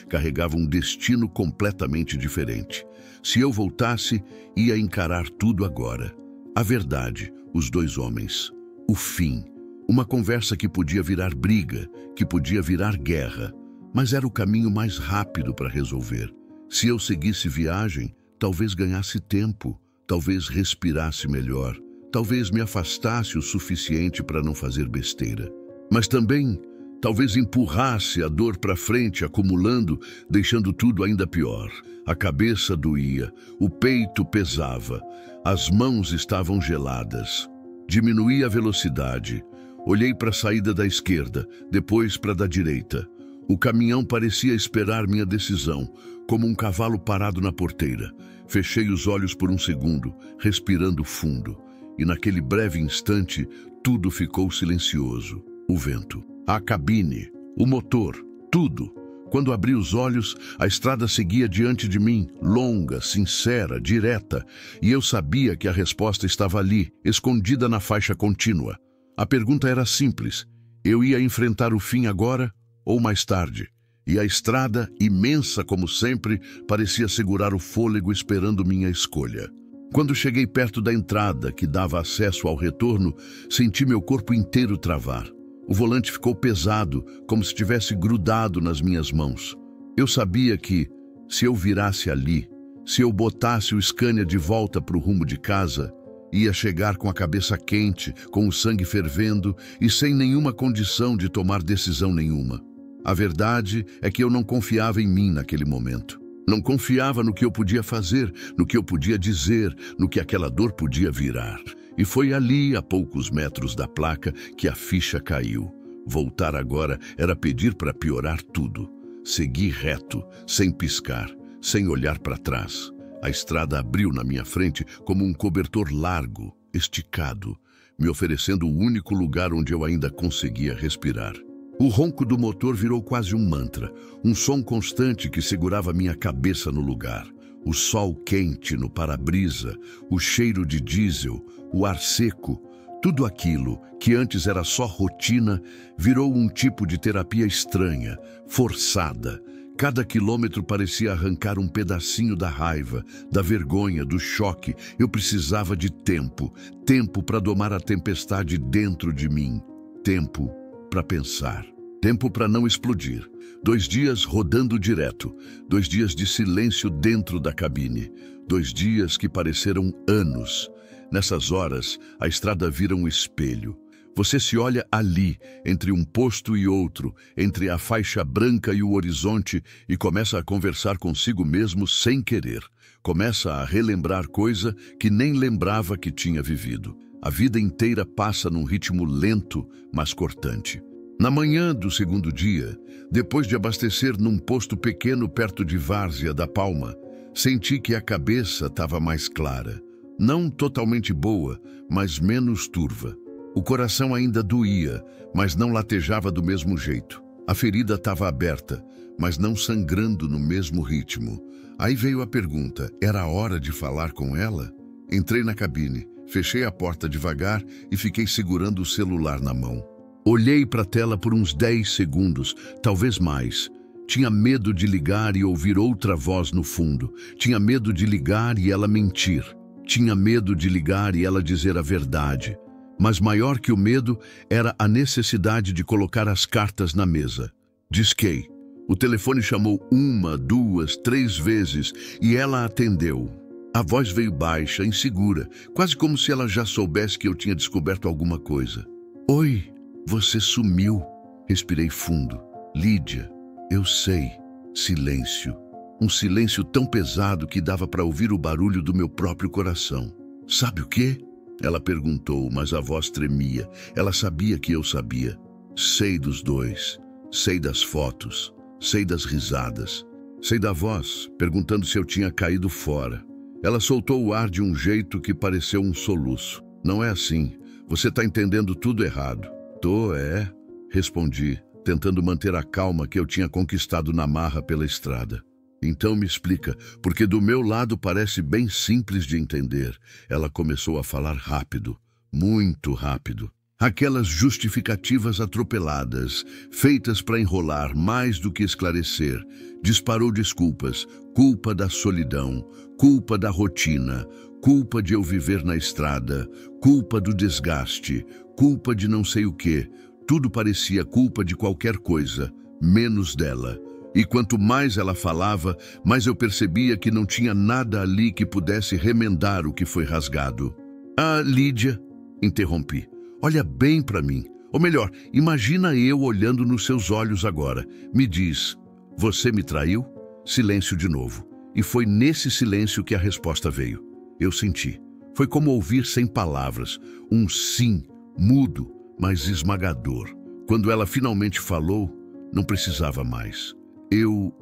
carregava um destino completamente diferente. Se eu voltasse, ia encarar tudo agora. A verdade, os dois homens. O fim. Uma conversa que podia virar briga, que podia virar guerra. Mas era o caminho mais rápido para resolver. Se eu seguisse viagem, talvez ganhasse tempo, talvez respirasse melhor, talvez me afastasse o suficiente para não fazer besteira. Mas também, talvez empurrasse a dor para frente, acumulando, deixando tudo ainda pior. A cabeça doía, o peito pesava, as mãos estavam geladas. Diminuí a velocidade. Olhei para a saída da esquerda, depois para a da direita. O caminhão parecia esperar minha decisão, como um cavalo parado na porteira. Fechei os olhos por um segundo, respirando fundo. E naquele breve instante, tudo ficou silencioso. O vento, a cabine, o motor, tudo. Quando abri os olhos, a estrada seguia diante de mim, longa, sincera, direta. E eu sabia que a resposta estava ali, escondida na faixa contínua. A pergunta era simples. Eu ia enfrentar o fim agora ou mais tarde? E a estrada, imensa como sempre, parecia segurar o fôlego esperando minha escolha. Quando cheguei perto da entrada que dava acesso ao retorno, senti meu corpo inteiro travar. O volante ficou pesado, como se estivesse grudado nas minhas mãos. Eu sabia que, se eu virasse ali, se eu botasse o Scania de volta para o rumo de casa, ia chegar com a cabeça quente, com o sangue fervendo e sem nenhuma condição de tomar decisão nenhuma. A verdade é que eu não confiava em mim naquele momento. Não confiava no que eu podia fazer, no que eu podia dizer, no que aquela dor podia virar. E foi ali, a poucos metros da placa, que a ficha caiu. Voltar agora era pedir para piorar tudo. Segui reto, sem piscar, sem olhar para trás. A estrada abriu na minha frente como um cobertor largo, esticado, me oferecendo o único lugar onde eu ainda conseguia respirar. O ronco do motor virou quase um mantra, um som constante que segurava minha cabeça no lugar. O sol quente no para-brisa, o cheiro de diesel, o ar seco, tudo aquilo que antes era só rotina virou um tipo de terapia estranha, forçada. Cada quilômetro parecia arrancar um pedacinho da raiva, da vergonha, do choque. Eu precisava de tempo, tempo para domar a tempestade dentro de mim, tempo para pensar, tempo para não explodir. 2 dias rodando direto, 2 dias de silêncio dentro da cabine, 2 dias que pareceram anos. Nessas horas, a estrada vira um espelho. Você se olha ali, entre um posto e outro, entre a faixa branca e o horizonte, e começa a conversar consigo mesmo sem querer. Começa a relembrar coisa que nem lembrava que tinha vivido. A vida inteira passa num ritmo lento, mas cortante. Na manhã do 2º dia, depois de abastecer num posto pequeno perto de Várzea da Palma, senti que a cabeça estava mais clara. Não totalmente boa, mas menos turva. O coração ainda doía, mas não latejava do mesmo jeito. A ferida estava aberta, mas não sangrando no mesmo ritmo. Aí veio a pergunta, era a hora de falar com ela? Entrei na cabine, fechei a porta devagar e fiquei segurando o celular na mão. Olhei para a tela por uns 10 segundos, talvez mais. Tinha medo de ligar e ouvir outra voz no fundo. Tinha medo de ligar e ela mentir. Tinha medo de ligar e ela dizer a verdade. Mas maior que o medo era a necessidade de colocar as cartas na mesa. Disquei. O telefone chamou 1, 2, 3 vezes e ela atendeu. A voz veio baixa, insegura, quase como se ela já soubesse que eu tinha descoberto alguma coisa. Oi, você sumiu. Respirei fundo. Lídia, eu sei. Silêncio. Um silêncio tão pesado que dava para ouvir o barulho do meu próprio coração. Sabe o quê? Ela perguntou, mas a voz tremia. Ela sabia que eu sabia. Sei dos dois. Sei das fotos. Sei das risadas. Sei da voz, perguntando se eu tinha caído fora. Ela soltou o ar de um jeito que pareceu um soluço. Não é assim. Você está entendendo tudo errado. Tô, é? Respondi, tentando manter a calma que eu tinha conquistado na marra pela estrada. Então me explica, porque do meu lado parece bem simples de entender. Ela começou a falar rápido, muito rápido. Aquelas justificativas atropeladas, feitas para enrolar mais do que esclarecer. Disparou desculpas, culpa da solidão, culpa da rotina, culpa de eu viver na estrada, culpa do desgaste, culpa de não sei o quê. Tudo parecia culpa de qualquer coisa, menos dela. E quanto mais ela falava, mais eu percebia que não tinha nada ali que pudesse remendar o que foi rasgado. Ah, Lídia, interrompi, olha bem para mim. Ou melhor, imagina eu olhando nos seus olhos agora. Me diz, você me traiu? Silêncio de novo. E foi nesse silêncio que a resposta veio. Eu senti. Foi como ouvir sem palavras. Um sim, mudo, mas esmagador. Quando ela finalmente falou, não precisava mais. Eu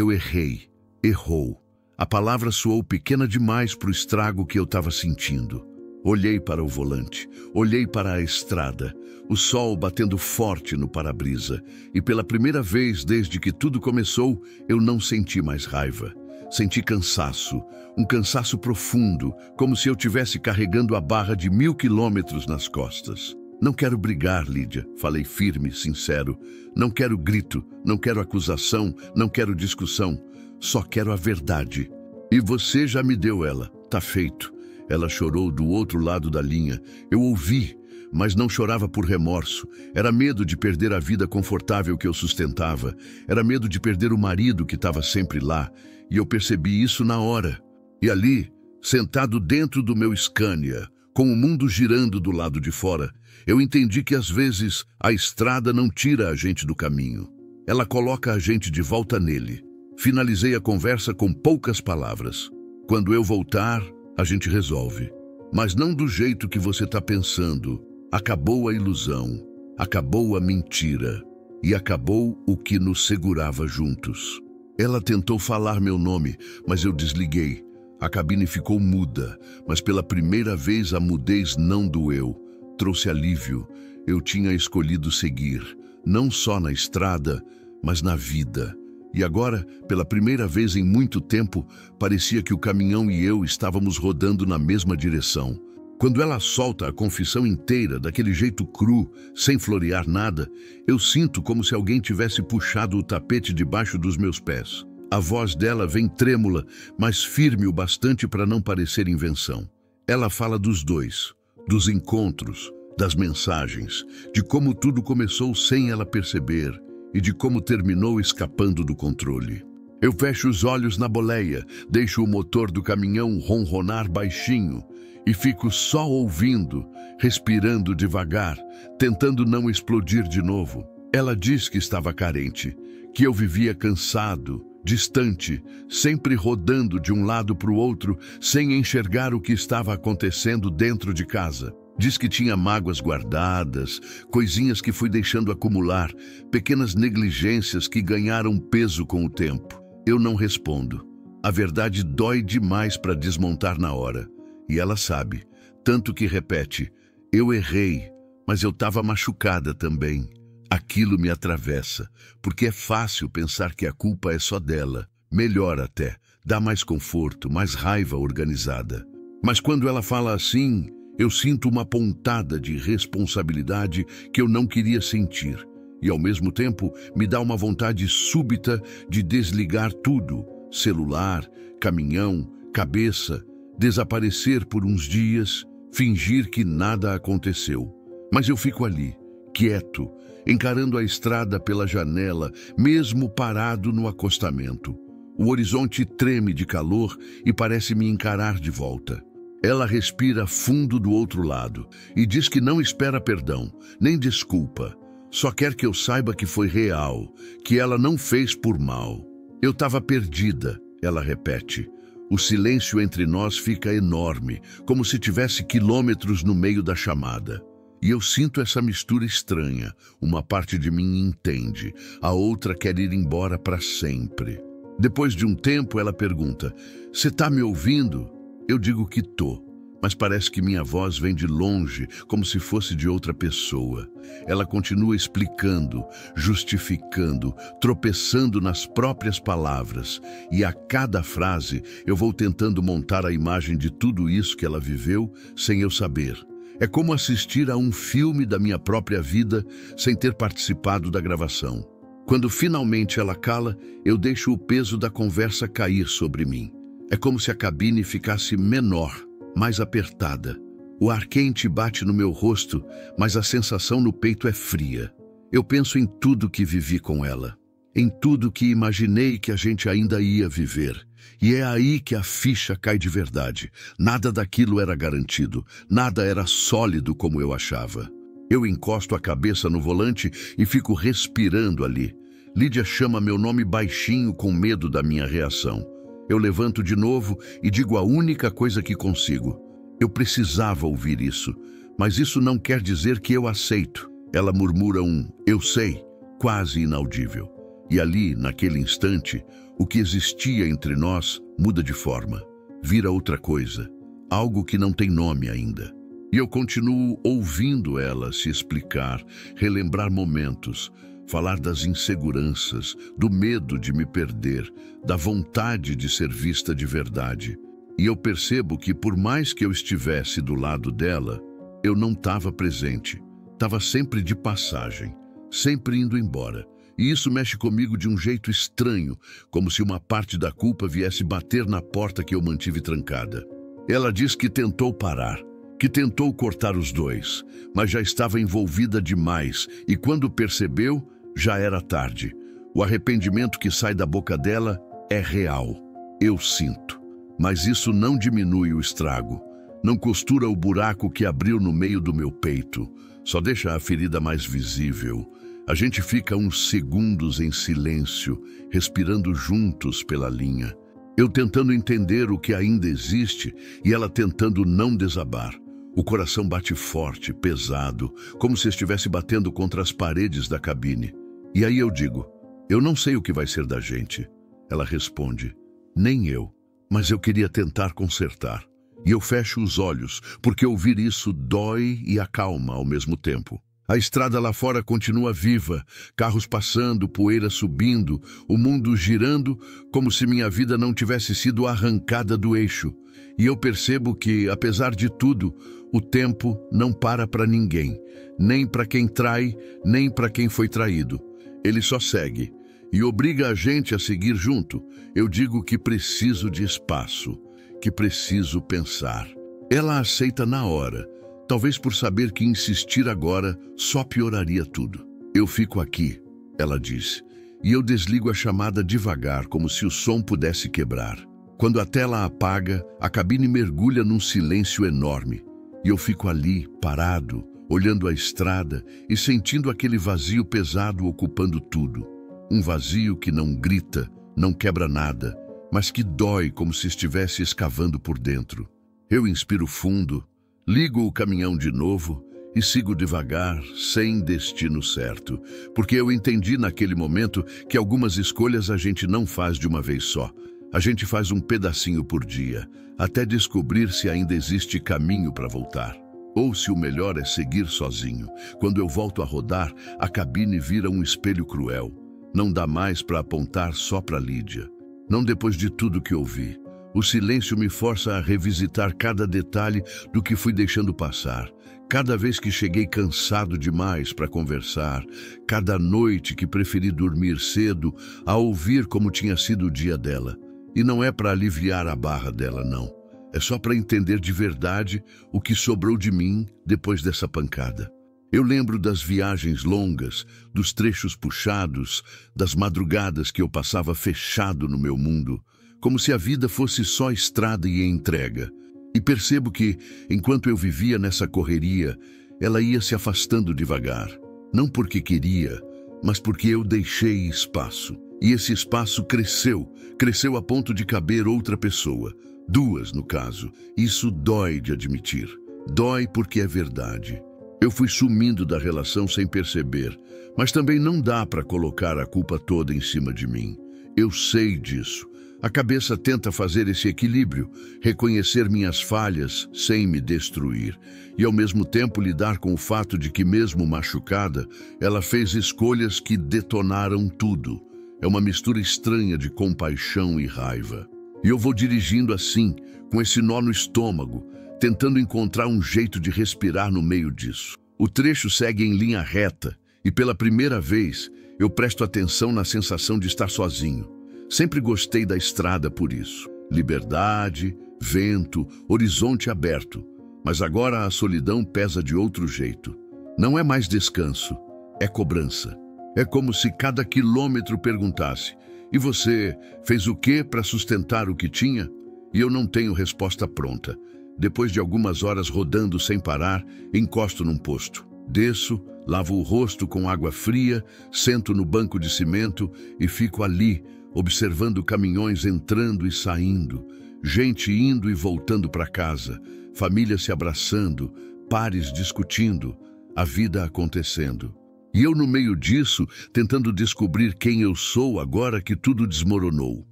errei. Errou. A palavra soou pequena demais para o estrago que eu estava sentindo. Olhei para o volante, olhei para a estrada, o sol batendo forte no para-brisa, e pela primeira vez desde que tudo começou, eu não senti mais raiva. Senti cansaço, um cansaço profundo, como se eu tivesse carregando a barra de 1000 quilômetros nas costas. Não quero brigar, Lídia, falei firme, sincero. Não quero grito, não quero acusação, não quero discussão. Só quero a verdade. E você já me deu ela, tá feito. Ela chorou do outro lado da linha. Eu ouvi, mas não chorava por remorso. Era medo de perder a vida confortável que eu sustentava. Era medo de perder o marido que estava sempre lá. E eu percebi isso na hora. E ali, sentado dentro do meu Scania, com o mundo girando do lado de fora, eu entendi que às vezes a estrada não tira a gente do caminho. Ela coloca a gente de volta nele. Finalizei a conversa com poucas palavras. Quando eu voltar, a gente resolve. Mas não do jeito que você está pensando. Acabou a ilusão, acabou a mentira e acabou o que nos segurava juntos. Ela tentou falar meu nome, mas eu desliguei. A cabine ficou muda, mas pela primeira vez a mudez não doeu. Trouxe alívio. Eu tinha escolhido seguir, não só na estrada, mas na vida. E agora, pela primeira vez em muito tempo, parecia que o caminhão e eu estávamos rodando na mesma direção. Quando ela solta a confissão inteira, daquele jeito cru, sem florear nada, eu sinto como se alguém tivesse puxado o tapete debaixo dos meus pés. A voz dela vem trêmula, mas firme o bastante para não parecer invenção. Ela fala dos dois, dos encontros, das mensagens, de como tudo começou sem ela perceber e de como terminou escapando do controle. Eu fecho os olhos na boleia, deixo o motor do caminhão ronronar baixinho e fico só ouvindo, respirando devagar, tentando não explodir de novo. Ela diz que estava carente, que eu vivia cansado, distante, sempre rodando de um lado para o outro, sem enxergar o que estava acontecendo dentro de casa. Diz que tinha mágoas guardadas, coisinhas que fui deixando acumular, pequenas negligências que ganharam peso com o tempo. Eu não respondo. A verdade dói demais para desmontar na hora. E ela sabe, tanto que repete: eu errei, mas eu estava machucada também. Aquilo me atravessa, porque é fácil pensar que a culpa é só dela. Melhor até, dá mais conforto, mais raiva organizada. Mas quando ela fala assim, eu sinto uma pontada de responsabilidade que eu não queria sentir. E ao mesmo tempo me dá uma vontade súbita de desligar tudo, celular, caminhão, cabeça, desaparecer por uns dias, fingir que nada aconteceu. Mas eu fico ali, quieto, encarando a estrada pela janela, mesmo parado no acostamento. O horizonte treme de calor e parece me encarar de volta. Ela respira fundo do outro lado e diz que não espera perdão, nem desculpa. Só quer que eu saiba que foi real, que ela não fez por mal. Eu estava perdida, ela repete. O silêncio entre nós fica enorme, como se tivesse quilômetros no meio da chamada. E eu sinto essa mistura estranha. Uma parte de mim entende, a outra quer ir embora para sempre. Depois de um tempo, ela pergunta: "Você está me ouvindo?" Eu digo que tô, mas parece que minha voz vem de longe, como se fosse de outra pessoa. Ela continua explicando, justificando, tropeçando nas próprias palavras, e a cada frase eu vou tentando montar a imagem de tudo isso que ela viveu sem eu saber. É como assistir a um filme da minha própria vida sem ter participado da gravação. Quando finalmente ela cala, eu deixo o peso da conversa cair sobre mim. É como se a cabine ficasse menor, mais apertada. O ar quente bate no meu rosto, mas a sensação no peito é fria. Eu penso em tudo que vivi com ela, em tudo que imaginei que a gente ainda ia viver. E é aí que a ficha cai de verdade. Nada daquilo era garantido, nada era sólido como eu achava. Eu encosto a cabeça no volante e fico respirando ali. Lídia chama meu nome baixinho com medo da minha reação. Eu levanto de novo e digo a única coisa que consigo. Eu precisava ouvir isso, mas isso não quer dizer que eu aceito. Ela murmura um "eu sei", quase inaudível. E ali, naquele instante, o que existia entre nós muda de forma. Vira outra coisa, algo que não tem nome ainda. E eu continuo ouvindo ela se explicar, relembrar momentos, falar das inseguranças, do medo de me perder, da vontade de ser vista de verdade. E eu percebo que, por mais que eu estivesse do lado dela, eu não estava presente. Estava sempre de passagem, sempre indo embora. E isso mexe comigo de um jeito estranho, como se uma parte da culpa viesse bater na porta que eu mantive trancada. Ela diz que tentou parar, que tentou cortar os dois, mas já estava envolvida demais e quando percebeu, já era tarde. O arrependimento que sai da boca dela é real. Eu sinto. Mas isso não diminui o estrago. Não costura o buraco que abriu no meio do meu peito. Só deixa a ferida mais visível. A gente fica uns segundos em silêncio, respirando juntos pela linha. Eu tentando entender o que ainda existe e ela tentando não desabar. O coração bate forte, pesado, como se estivesse batendo contra as paredes da cabine. E aí eu digo: "Eu não sei o que vai ser da gente." Ela responde: "Nem eu, mas eu queria tentar consertar." E eu fecho os olhos, porque ouvir isso dói e acalma ao mesmo tempo. A estrada lá fora continua viva, carros passando, poeira subindo, o mundo girando como se minha vida não tivesse sido arrancada do eixo. E eu percebo que, apesar de tudo, o tempo não para para ninguém, nem para quem trai, nem para quem foi traído. Ele só segue e obriga a gente a seguir junto. Eu digo que preciso de espaço, que preciso pensar. Ela aceita na hora, talvez por saber que insistir agora só pioraria tudo. Eu fico aqui, ela diz, e eu desligo a chamada devagar, como se o som pudesse quebrar. Quando a tela apaga, a cabine mergulha num silêncio enorme. E eu fico ali, parado, olhando a estrada e sentindo aquele vazio pesado ocupando tudo. Um vazio que não grita, não quebra nada, mas que dói como se estivesse escavando por dentro. Eu inspiro fundo, ligo o caminhão de novo e sigo devagar, sem destino certo, porque eu entendi naquele momento que algumas escolhas a gente não faz de uma vez só. A gente faz um pedacinho por dia, até descobrir se ainda existe caminho para voltar. Ou se o melhor é seguir sozinho. Quando eu volto a rodar, a cabine vira um espelho cruel. Não dá mais para apontar só para Lídia. Não depois de tudo que ouvi. O silêncio me força a revisitar cada detalhe do que fui deixando passar. Cada vez que cheguei cansado demais para conversar, cada noite que preferi dormir cedo a ouvir como tinha sido o dia dela. E não é para aliviar a barra dela, não. É só para entender de verdade o que sobrou de mim depois dessa pancada. Eu lembro das viagens longas, dos trechos puxados, das madrugadas que eu passava fechado no meu mundo, como se a vida fosse só estrada e entrega. E percebo que, enquanto eu vivia nessa correria, ela ia se afastando devagar. Não porque queria, mas porque eu deixei espaço. E esse espaço cresceu a ponto de caber outra pessoa. Duas, no caso. Isso dói de admitir. Dói porque é verdade. Eu fui sumindo da relação sem perceber, mas também não dá para colocar a culpa toda em cima de mim. Eu sei disso. A cabeça tenta fazer esse equilíbrio, reconhecer minhas falhas sem me destruir, e ao mesmo tempo lidar com o fato de que, mesmo machucada, ela fez escolhas que detonaram tudo. É uma mistura estranha de compaixão e raiva. E eu vou dirigindo assim, com esse nó no estômago, tentando encontrar um jeito de respirar no meio disso. O trecho segue em linha reta, e pela primeira vez eu presto atenção na sensação de estar sozinho. Sempre gostei da estrada por isso. Liberdade, vento, horizonte aberto. Mas agora a solidão pesa de outro jeito. Não é mais descanso, é cobrança. É como se cada quilômetro perguntasse: e você fez o quê para sustentar o que tinha? E eu não tenho resposta pronta. Depois de algumas horas rodando sem parar, encosto num posto. Desço, lavo o rosto com água fria, sento no banco de cimento e fico ali, observando caminhões entrando e saindo, gente indo e voltando para casa, família se abraçando, pares discutindo, a vida acontecendo. E eu no meio disso, tentando descobrir quem eu sou agora que tudo desmoronou.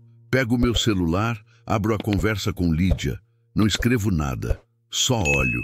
Pego o meu celular, abro a conversa com Lídia. Não escrevo nada, só olho.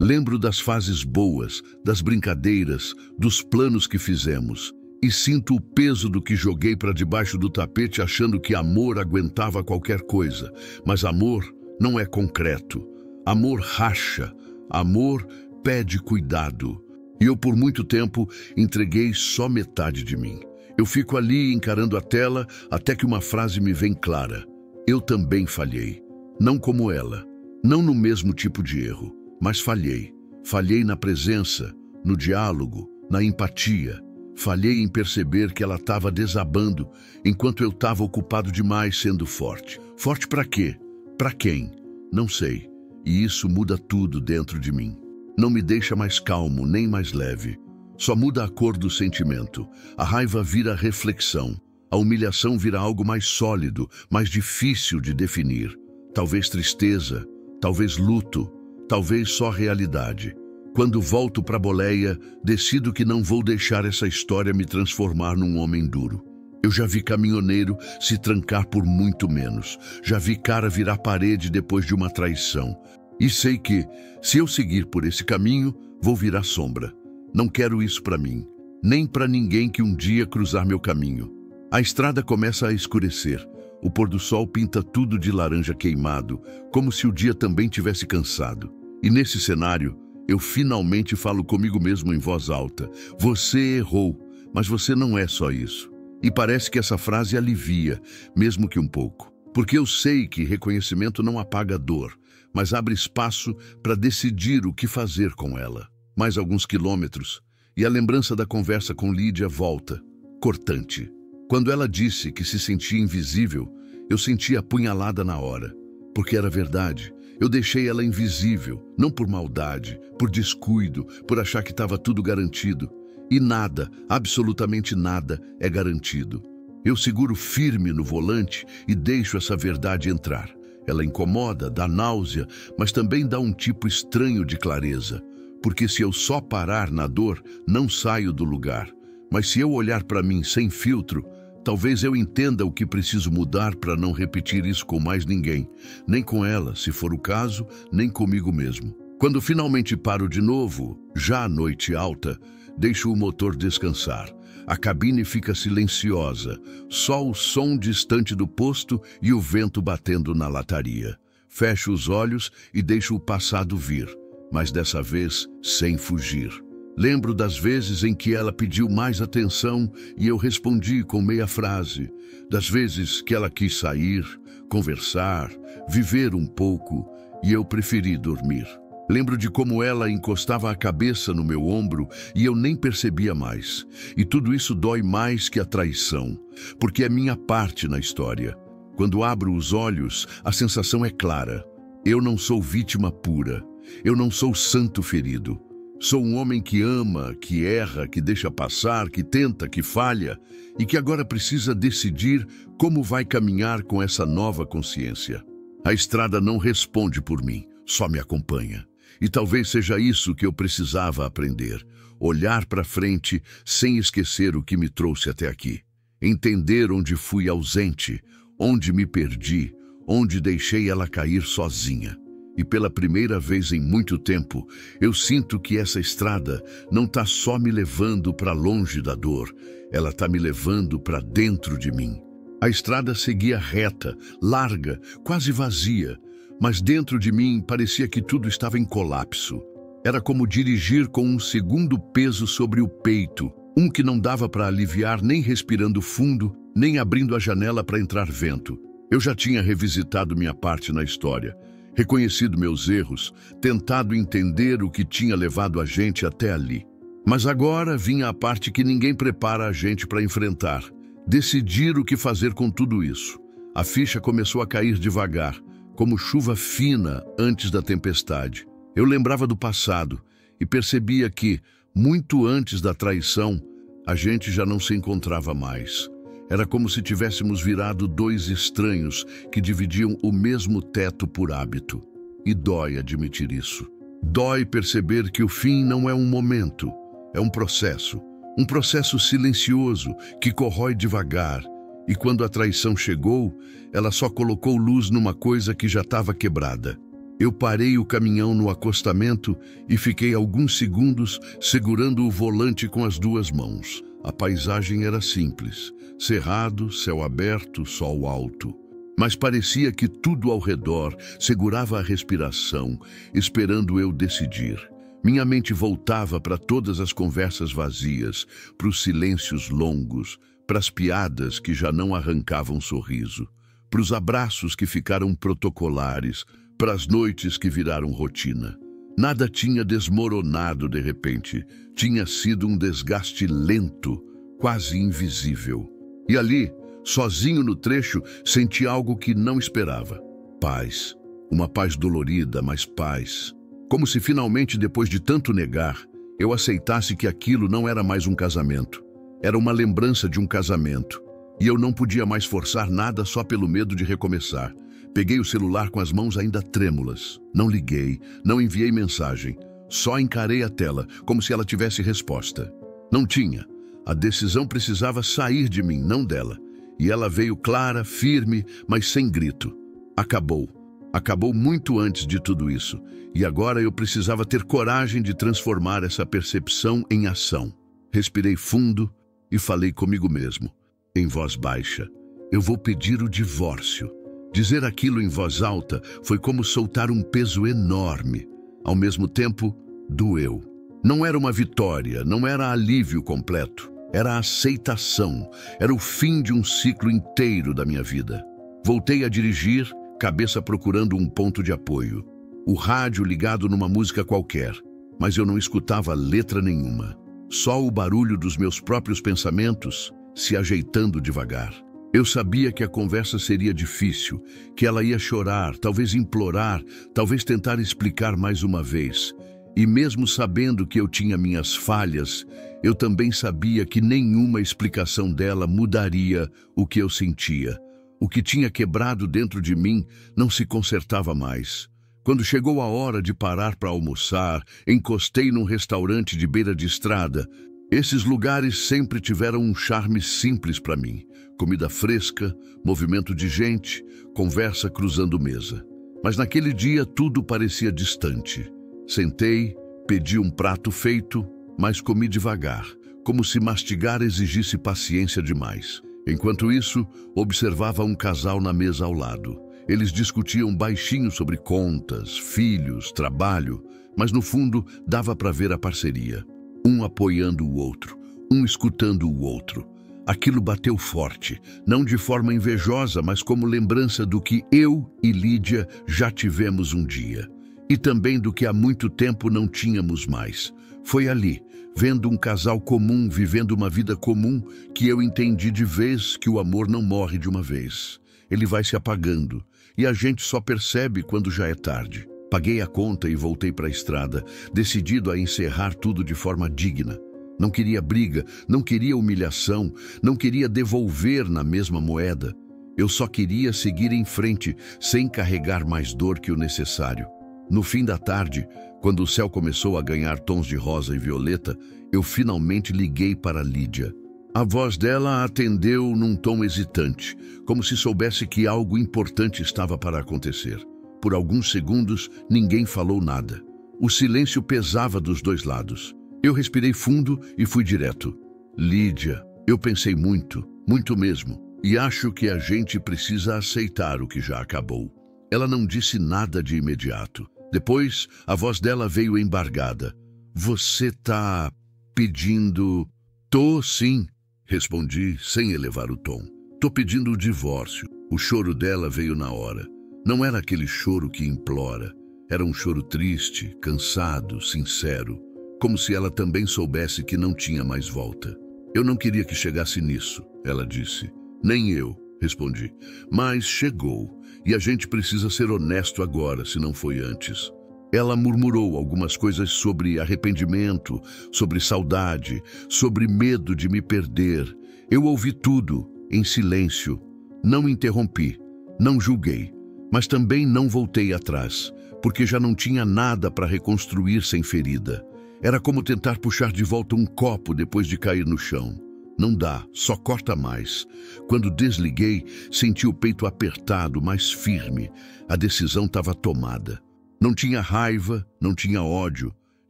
Lembro das fases boas, das brincadeiras, dos planos que fizemos. E sinto o peso do que joguei para debaixo do tapete achando que amor aguentava qualquer coisa. Mas amor não é concreto. Amor racha. Amor pede cuidado. E eu por muito tempo entreguei só metade de mim. Eu fico ali encarando a tela até que uma frase me vem clara. Eu também falhei. Não como ela. Não no mesmo tipo de erro. Mas falhei. Falhei na presença, no diálogo, na empatia. Falhei em perceber que ela estava desabando enquanto eu estava ocupado demais sendo forte. Forte para quê? Para quem? Não sei. E isso muda tudo dentro de mim. Não me deixa mais calmo, nem mais leve. Só muda a cor do sentimento. A raiva vira reflexão. A humilhação vira algo mais sólido, mais difícil de definir. Talvez tristeza, talvez luto, talvez só realidade. Quando volto para a boleia, decido que não vou deixar essa história me transformar num homem duro. Eu já vi caminhoneiro se trancar por muito menos. Já vi cara virar parede depois de uma traição. E sei que, se eu seguir por esse caminho, vou virar sombra. Não quero isso para mim, nem para ninguém que um dia cruzar meu caminho. A estrada começa a escurecer. O pôr do sol pinta tudo de laranja queimado, como se o dia também tivesse cansado. E nesse cenário, eu finalmente falo comigo mesmo em voz alta. Você errou, mas você não é só isso. E parece que essa frase alivia, mesmo que um pouco. Porque eu sei que reconhecimento não apaga a dor, mas abre espaço para decidir o que fazer com ela. Mais alguns quilômetros, e a lembrança da conversa com Lídia volta, cortante. Quando ela disse que se sentia invisível, eu senti apunhalada na hora. Porque era verdade. Eu deixei ela invisível, não por maldade, por descuido, por achar que estava tudo garantido. E nada, absolutamente nada, é garantido. Eu seguro firme no volante e deixo essa verdade entrar. Ela incomoda, dá náusea, mas também dá um tipo estranho de clareza. Porque se eu só parar na dor, não saio do lugar. Mas se eu olhar para mim sem filtro, talvez eu entenda o que preciso mudar para não repetir isso com mais ninguém. Nem com ela, se for o caso, nem comigo mesmo. Quando finalmente paro de novo, já à noite alta, deixo o motor descansar. A cabine fica silenciosa, só o som distante do posto e o vento batendo na lataria. Fecho os olhos e deixo o passado vir, mas dessa vez sem fugir. Lembro das vezes em que ela pediu mais atenção e eu respondi com meia frase. Das vezes que ela quis sair, conversar, viver um pouco e eu preferi dormir. Lembro de como ela encostava a cabeça no meu ombro e eu nem percebia mais. E tudo isso dói mais que a traição, porque é minha parte na história. Quando abro os olhos, a sensação é clara. Eu não sou vítima pura. Eu não sou santo ferido. Sou um homem que ama, que erra, que deixa passar, que tenta, que falha e que agora precisa decidir como vai caminhar com essa nova consciência. A estrada não responde por mim, só me acompanha. E talvez seja isso que eu precisava aprender. Olhar para frente sem esquecer o que me trouxe até aqui. Entender onde fui ausente, onde me perdi, onde deixei ela cair sozinha. E pela primeira vez em muito tempo, eu sinto que essa estrada não está só me levando para longe da dor, ela está me levando para dentro de mim. A estrada seguia reta, larga, quase vazia, mas dentro de mim parecia que tudo estava em colapso. Era como dirigir com um segundo peso sobre o peito, um que não dava para aliviar nem respirando fundo, nem abrindo a janela para entrar vento. Eu já tinha revisitado minha parte na história, reconhecido meus erros, tentado entender o que tinha levado a gente até ali. Mas agora vinha a parte que ninguém prepara a gente para enfrentar. Decidir o que fazer com tudo isso. A ficha começou a cair devagar, como chuva fina antes da tempestade. Eu lembrava do passado e percebia que, muito antes da traição, a gente já não se encontrava mais. Era como se tivéssemos virado dois estranhos que dividiam o mesmo teto por hábito. E dói admitir isso. Dói perceber que o fim não é um momento, é um processo. Um processo silencioso que corrói devagar. E quando a traição chegou, ela só colocou luz numa coisa que já estava quebrada. Eu parei o caminhão no acostamento e fiquei alguns segundos segurando o volante com as duas mãos. A paisagem era simples, cerrado, céu aberto, sol alto. Mas parecia que tudo ao redor segurava a respiração, esperando eu decidir. Minha mente voltava para todas as conversas vazias, para os silêncios longos, para as piadas que já não arrancavam sorriso, para os abraços que ficaram protocolares, para as noites que viraram rotina. Nada tinha desmoronado de repente, tinha sido um desgaste lento, quase invisível. E ali, sozinho no trecho, senti algo que não esperava. Paz. Uma paz dolorida, mas paz. Como se finalmente, depois de tanto negar, eu aceitasse que aquilo não era mais um casamento. Era uma lembrança de um casamento. E eu não podia mais forçar nada só pelo medo de recomeçar. Peguei o celular com as mãos ainda trêmulas. Não liguei, não enviei mensagem. Só encarei a tela, como se ela tivesse resposta. Não tinha. A decisão precisava sair de mim, não dela. E ela veio clara, firme, mas sem grito. Acabou. Acabou muito antes de tudo isso, e agora eu precisava ter coragem de transformar essa percepção em ação. Respirei fundo e falei comigo mesmo, em voz baixa: eu vou pedir o divórcio. Dizer aquilo em voz alta foi como soltar um peso enorme. Ao mesmo tempo, doeu. Não era uma vitória, não era alívio completo. Era aceitação, era o fim de um ciclo inteiro da minha vida. Voltei a dirigir, cabeça procurando um ponto de apoio. O rádio ligado numa música qualquer, mas eu não escutava letra nenhuma. Só o barulho dos meus próprios pensamentos se ajeitando devagar. Eu sabia que a conversa seria difícil, que ela ia chorar, talvez implorar, talvez tentar explicar mais uma vez. E mesmo sabendo que eu tinha minhas falhas, eu também sabia que nenhuma explicação dela mudaria o que eu sentia. O que tinha quebrado dentro de mim não se consertava mais. Quando chegou a hora de parar para almoçar, encostei num restaurante de beira de estrada. Esses lugares sempre tiveram um charme simples para mim. Comida fresca, movimento de gente, conversa cruzando mesa. Mas naquele dia tudo parecia distante. Sentei, pedi um prato feito, mas comi devagar, como se mastigar exigisse paciência demais. Enquanto isso, observava um casal na mesa ao lado. Eles discutiam baixinho sobre contas, filhos, trabalho, mas no fundo dava para ver a parceria. Um apoiando o outro, um escutando o outro. Aquilo bateu forte, não de forma invejosa, mas como lembrança do que eu e Lídia já tivemos um dia. E também do que há muito tempo não tínhamos mais. Foi ali, vendo um casal comum, vivendo uma vida comum, que eu entendi de vez que o amor não morre de uma vez. Ele vai se apagando, e a gente só percebe quando já é tarde. Paguei a conta e voltei para a estrada, decidido a encerrar tudo de forma digna. Não queria briga, não queria humilhação, não queria devolver na mesma moeda. Eu só queria seguir em frente, sem carregar mais dor que o necessário. No fim da tarde, quando o céu começou a ganhar tons de rosa e violeta, eu finalmente liguei para Lídia. A voz dela atendeu num tom hesitante, como se soubesse que algo importante estava para acontecer. Por alguns segundos, ninguém falou nada. O silêncio pesava dos dois lados. Eu respirei fundo e fui direto. Lídia, eu pensei muito, muito mesmo, e acho que a gente precisa aceitar o que já acabou. Ela não disse nada de imediato. Depois, a voz dela veio embargada. Você tá pedindo... Tô, sim, respondi sem elevar o tom. Tô pedindo o divórcio. O choro dela veio na hora. Não era aquele choro que implora. Era um choro triste, cansado, sincero. Como se ela também soubesse que não tinha mais volta. Eu não queria que chegasse nisso, ela disse. Nem eu, respondi. Mas chegou, e a gente precisa ser honesto agora, se não foi antes. Ela murmurou algumas coisas sobre arrependimento, sobre saudade, sobre medo de me perder. Eu ouvi tudo, em silêncio. Não interrompi, não julguei, mas também não voltei atrás, porque já não tinha nada para reconstruir sem ferida. Era como tentar puxar de volta um copo depois de cair no chão. Não dá, só corta mais. Quando desliguei, senti o peito apertado, mais firme. A decisão estava tomada. Não tinha raiva, não tinha ódio.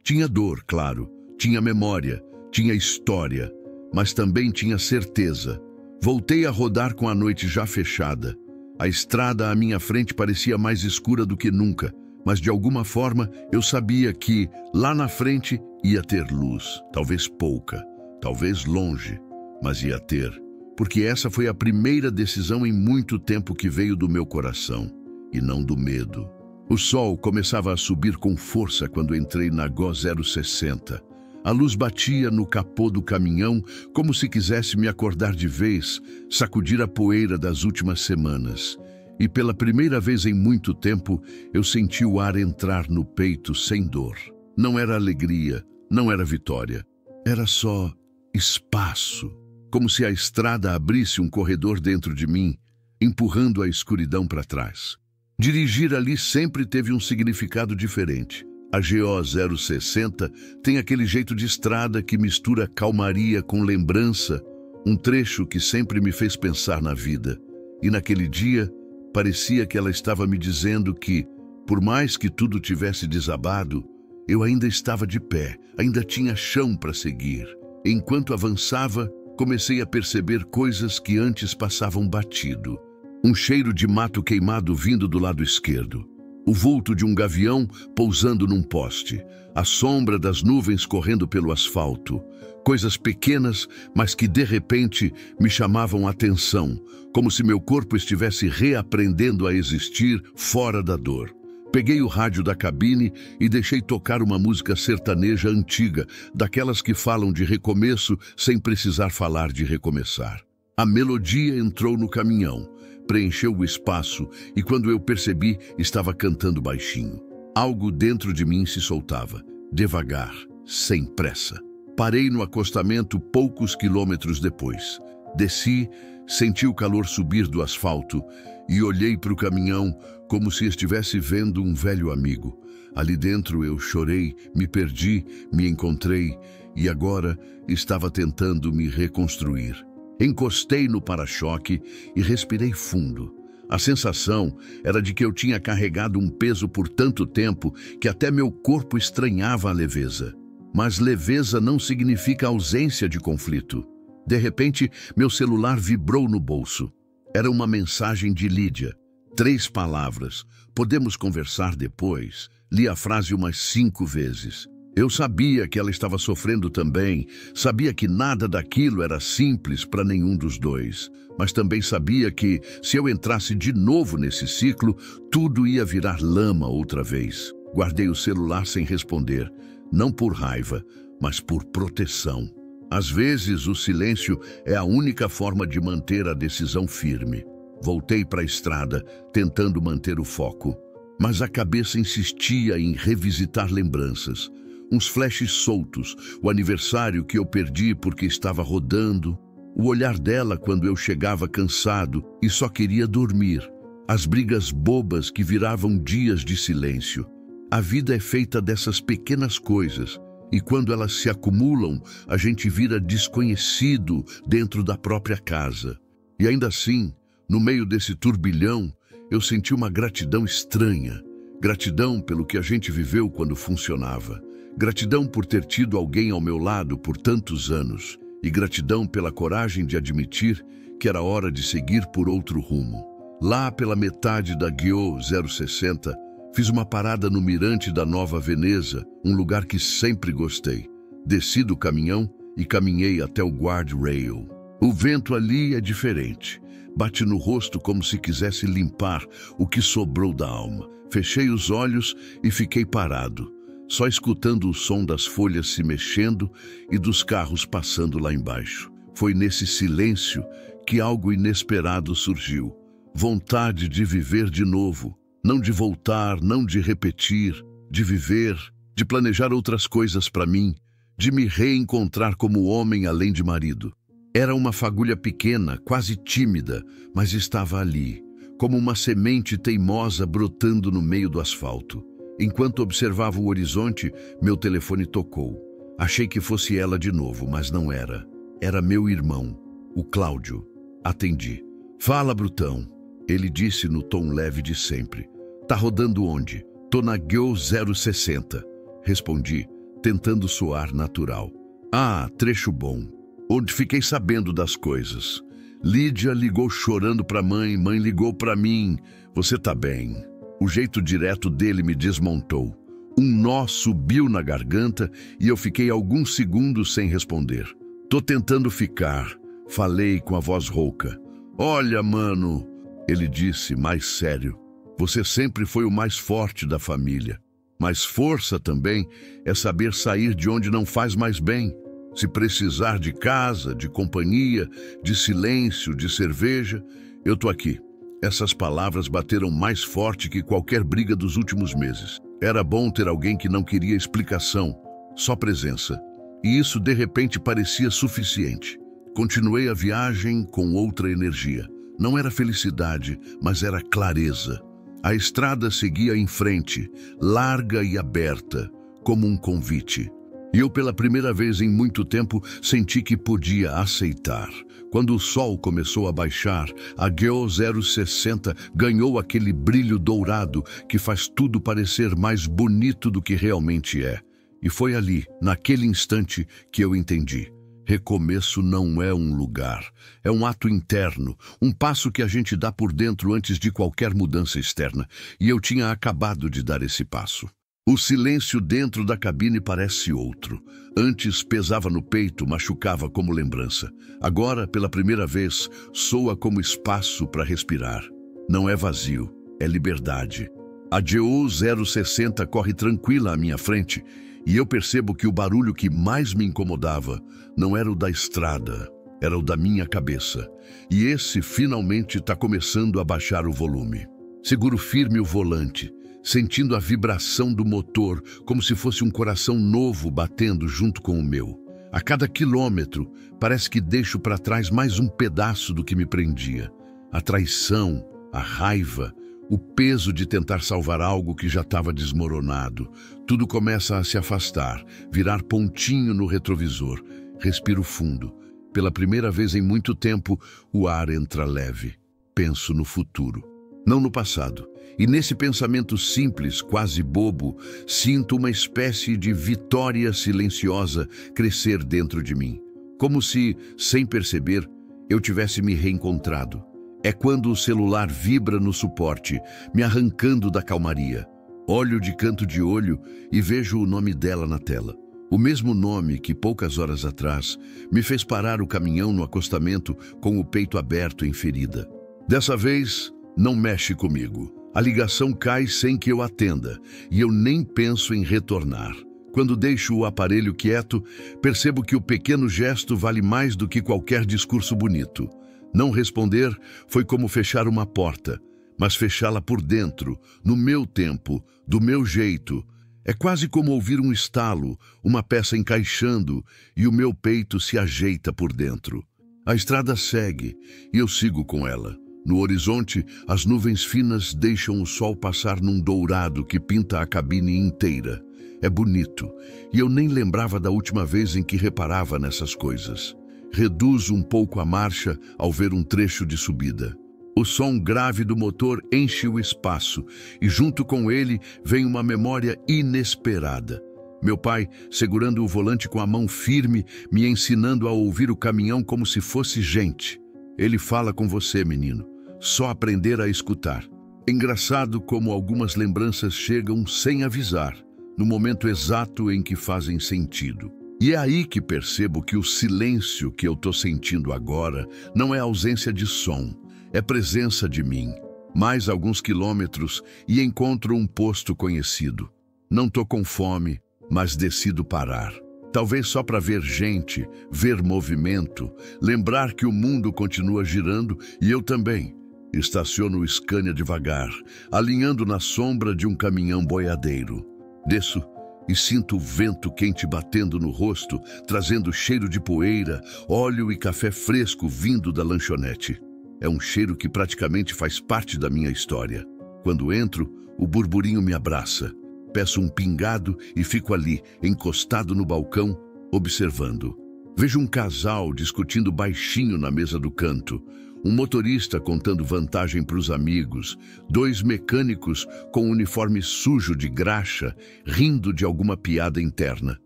Tinha dor, claro. Tinha memória, tinha história. Mas também tinha certeza. Voltei a rodar com a noite já fechada. A estrada à minha frente parecia mais escura do que nunca. Mas de alguma forma eu sabia que, lá na frente, ia ter luz. Talvez pouca, talvez longe, mas ia ter. Porque essa foi a primeira decisão em muito tempo que veio do meu coração, e não do medo. O sol começava a subir com força quando entrei na Go 060. A luz batia no capô do caminhão como se quisesse me acordar de vez, sacudir a poeira das últimas semanas. E pela primeira vez em muito tempo, eu senti o ar entrar no peito sem dor. Não era alegria, não era vitória. Era só espaço. Como se a estrada abrisse um corredor dentro de mim, empurrando a escuridão para trás. Dirigir ali sempre teve um significado diferente. A GO 060 tem aquele jeito de estrada que mistura calmaria com lembrança, um trecho que sempre me fez pensar na vida. E naquele dia, Parecia que ela estava me dizendo que, por mais que tudo tivesse desabado, eu ainda estava de pé, ainda tinha chão para seguir. Enquanto avançava, comecei a perceber coisas que antes passavam batido. Um cheiro de mato queimado vindo do lado esquerdo. O vulto de um gavião pousando num poste. A sombra das nuvens correndo pelo asfalto. Coisas pequenas, mas que de repente me chamavam a atenção, como se meu corpo estivesse reaprendendo a existir fora da dor. Peguei o rádio da cabine e deixei tocar uma música sertaneja antiga, daquelas que falam de recomeço sem precisar falar de recomeçar. A melodia entrou no caminhão, preencheu o espaço e quando eu percebi, estava cantando baixinho. Algo dentro de mim se soltava, devagar, sem pressa. Parei no acostamento poucos quilômetros depois. Desci, senti o calor subir do asfalto e olhei para o caminhão como se estivesse vendo um velho amigo. Ali dentro eu chorei, me perdi, me encontrei e agora estava tentando me reconstruir. Encostei no para-choque e respirei fundo. A sensação era de que eu tinha carregado um peso por tanto tempo que até meu corpo estranhava a leveza. Mas leveza não significa ausência de conflito. De repente, meu celular vibrou no bolso. Era uma mensagem de Lídia. 3 palavras. Podemos conversar depois? Li a frase umas 5 vezes. Eu sabia que ela estava sofrendo também, sabia que nada daquilo era simples para nenhum dos dois, mas também sabia que, se eu entrasse de novo nesse ciclo, tudo ia virar lama outra vez. Guardei o celular sem responder, não por raiva, mas por proteção. Às vezes, o silêncio é a única forma de manter a decisão firme. Voltei para a estrada, tentando manter o foco, mas a cabeça insistia em revisitar lembranças. Uns flashes soltos, o aniversário que eu perdi porque estava rodando, o olhar dela quando eu chegava cansado e só queria dormir, as brigas bobas que viravam dias de silêncio. A vida é feita dessas pequenas coisas e quando elas se acumulam, a gente vira desconhecido dentro da própria casa. E ainda assim, no meio desse turbilhão, eu senti uma gratidão estranha. Gratidão pelo que a gente viveu quando funcionava. Gratidão por ter tido alguém ao meu lado por tantos anos. E gratidão pela coragem de admitir que era hora de seguir por outro rumo. Lá pela metade da Guiô 060, fiz uma parada no mirante da Nova Veneza, um lugar que sempre gostei. Desci do caminhão e caminhei até o guardrail. O vento ali é diferente. Bate no rosto como se quisesse limpar o que sobrou da alma. Fechei os olhos e fiquei parado, só escutando o som das folhas se mexendo e dos carros passando lá embaixo. Foi nesse silêncio que algo inesperado surgiu. Vontade de viver de novo. Não de voltar, não de repetir, de viver, de planejar outras coisas para mim, de me reencontrar como homem além de marido. Era uma fagulha pequena, quase tímida, mas estava ali, como uma semente teimosa brotando no meio do asfalto. Enquanto observava o horizonte, meu telefone tocou. Achei que fosse ela de novo, mas não era. Era meu irmão, o Cláudio. Atendi. Fala, Brutão. Ele disse no tom leve de sempre. Tá rodando onde? Tô na Guiô 060. Respondi, tentando soar natural. Ah, trecho bom. Onde fiquei sabendo das coisas. Lídia ligou chorando pra mãe, mãe ligou pra mim. Você tá bem? O jeito direto dele me desmontou. Um nó subiu na garganta e eu fiquei alguns segundos sem responder. Tô tentando ficar. Falei com a voz rouca. Olha, mano, ele disse mais sério. Você sempre foi o mais forte da família. Mas força também é saber sair de onde não faz mais bem. Se precisar de casa, de companhia, de silêncio, de cerveja, eu tô aqui. Essas palavras bateram mais forte que qualquer briga dos últimos meses. Era bom ter alguém que não queria explicação, só presença. E isso de repente parecia suficiente. Continuei a viagem com outra energia. Não era felicidade, mas era clareza. A estrada seguia em frente, larga e aberta, como um convite. E eu, pela primeira vez em muito tempo, senti que podia aceitar. Quando o sol começou a baixar, a GEO 060 ganhou aquele brilho dourado que faz tudo parecer mais bonito do que realmente é. E foi ali, naquele instante, que eu entendi. Recomeço não é um lugar, é um ato interno, um passo que a gente dá por dentro antes de qualquer mudança externa. E eu tinha acabado de dar esse passo. O silêncio dentro da cabine parece outro. Antes pesava no peito, machucava como lembrança. Agora, pela primeira vez, soa como espaço para respirar. Não é vazio, é liberdade. A GEO 060 corre tranquila à minha frente e eu percebo que o barulho que mais me incomodava não era o da estrada, era o da minha cabeça. E esse finalmente está começando a baixar o volume. Seguro firme o volante, sentindo a vibração do motor como se fosse um coração novo batendo junto com o meu. A cada quilômetro, parece que deixo para trás mais um pedaço do que me prendia. A traição, a raiva, o peso de tentar salvar algo que já estava desmoronado. Tudo começa a se afastar, virar pontinho no retrovisor. Respiro fundo. Pela primeira vez em muito tempo, o ar entra leve. Penso no futuro, não no passado. E nesse pensamento simples, quase bobo, sinto uma espécie de vitória silenciosa crescer dentro de mim. Como se, sem perceber, eu tivesse me reencontrado. É quando o celular vibra no suporte, me arrancando da calmaria. Olho de canto de olho e vejo o nome dela na tela. O mesmo nome que, poucas horas atrás, me fez parar o caminhão no acostamento com o peito aberto em ferida. Dessa vez, não mexe comigo. A ligação cai sem que eu atenda, e eu nem penso em retornar. Quando deixo o aparelho quieto, percebo que o pequeno gesto vale mais do que qualquer discurso bonito. Não responder foi como fechar uma porta, mas fechá-la por dentro, no meu tempo, do meu jeito. É quase como ouvir um estalo, uma peça encaixando, e o meu peito se ajeita por dentro. A estrada segue, e eu sigo com ela. No horizonte, as nuvens finas deixam o sol passar num dourado que pinta a cabine inteira. É bonito, e eu nem lembrava da última vez em que reparava nessas coisas. Reduzo um pouco a marcha ao ver um trecho de subida. O som grave do motor enche o espaço, e junto com ele vem uma memória inesperada. Meu pai, segurando o volante com a mão firme, me ensinando a ouvir o caminhão como se fosse gente. Ele fala com você, menino. Só aprender a escutar. Engraçado como algumas lembranças chegam sem avisar, no momento exato em que fazem sentido. E é aí que percebo que o silêncio que eu estou sentindo agora não é ausência de som, é presença de mim. Mais alguns quilômetros e encontro um posto conhecido. Não estou com fome, mas decido parar. Talvez só para ver gente, ver movimento, lembrar que o mundo continua girando e eu também. Estaciono o Scania devagar, alinhando na sombra de um caminhão boiadeiro. Desço e sinto o vento quente batendo no rosto, trazendo cheiro de poeira, óleo e café fresco vindo da lanchonete. É um cheiro que praticamente faz parte da minha história. Quando entro, o burburinho me abraça. Peço um pingado e fico ali, encostado no balcão, observando. Vejo um casal discutindo baixinho na mesa do canto, um motorista contando vantagem para os amigos, dois mecânicos com um uniforme sujo de graxa, rindo de alguma piada interna.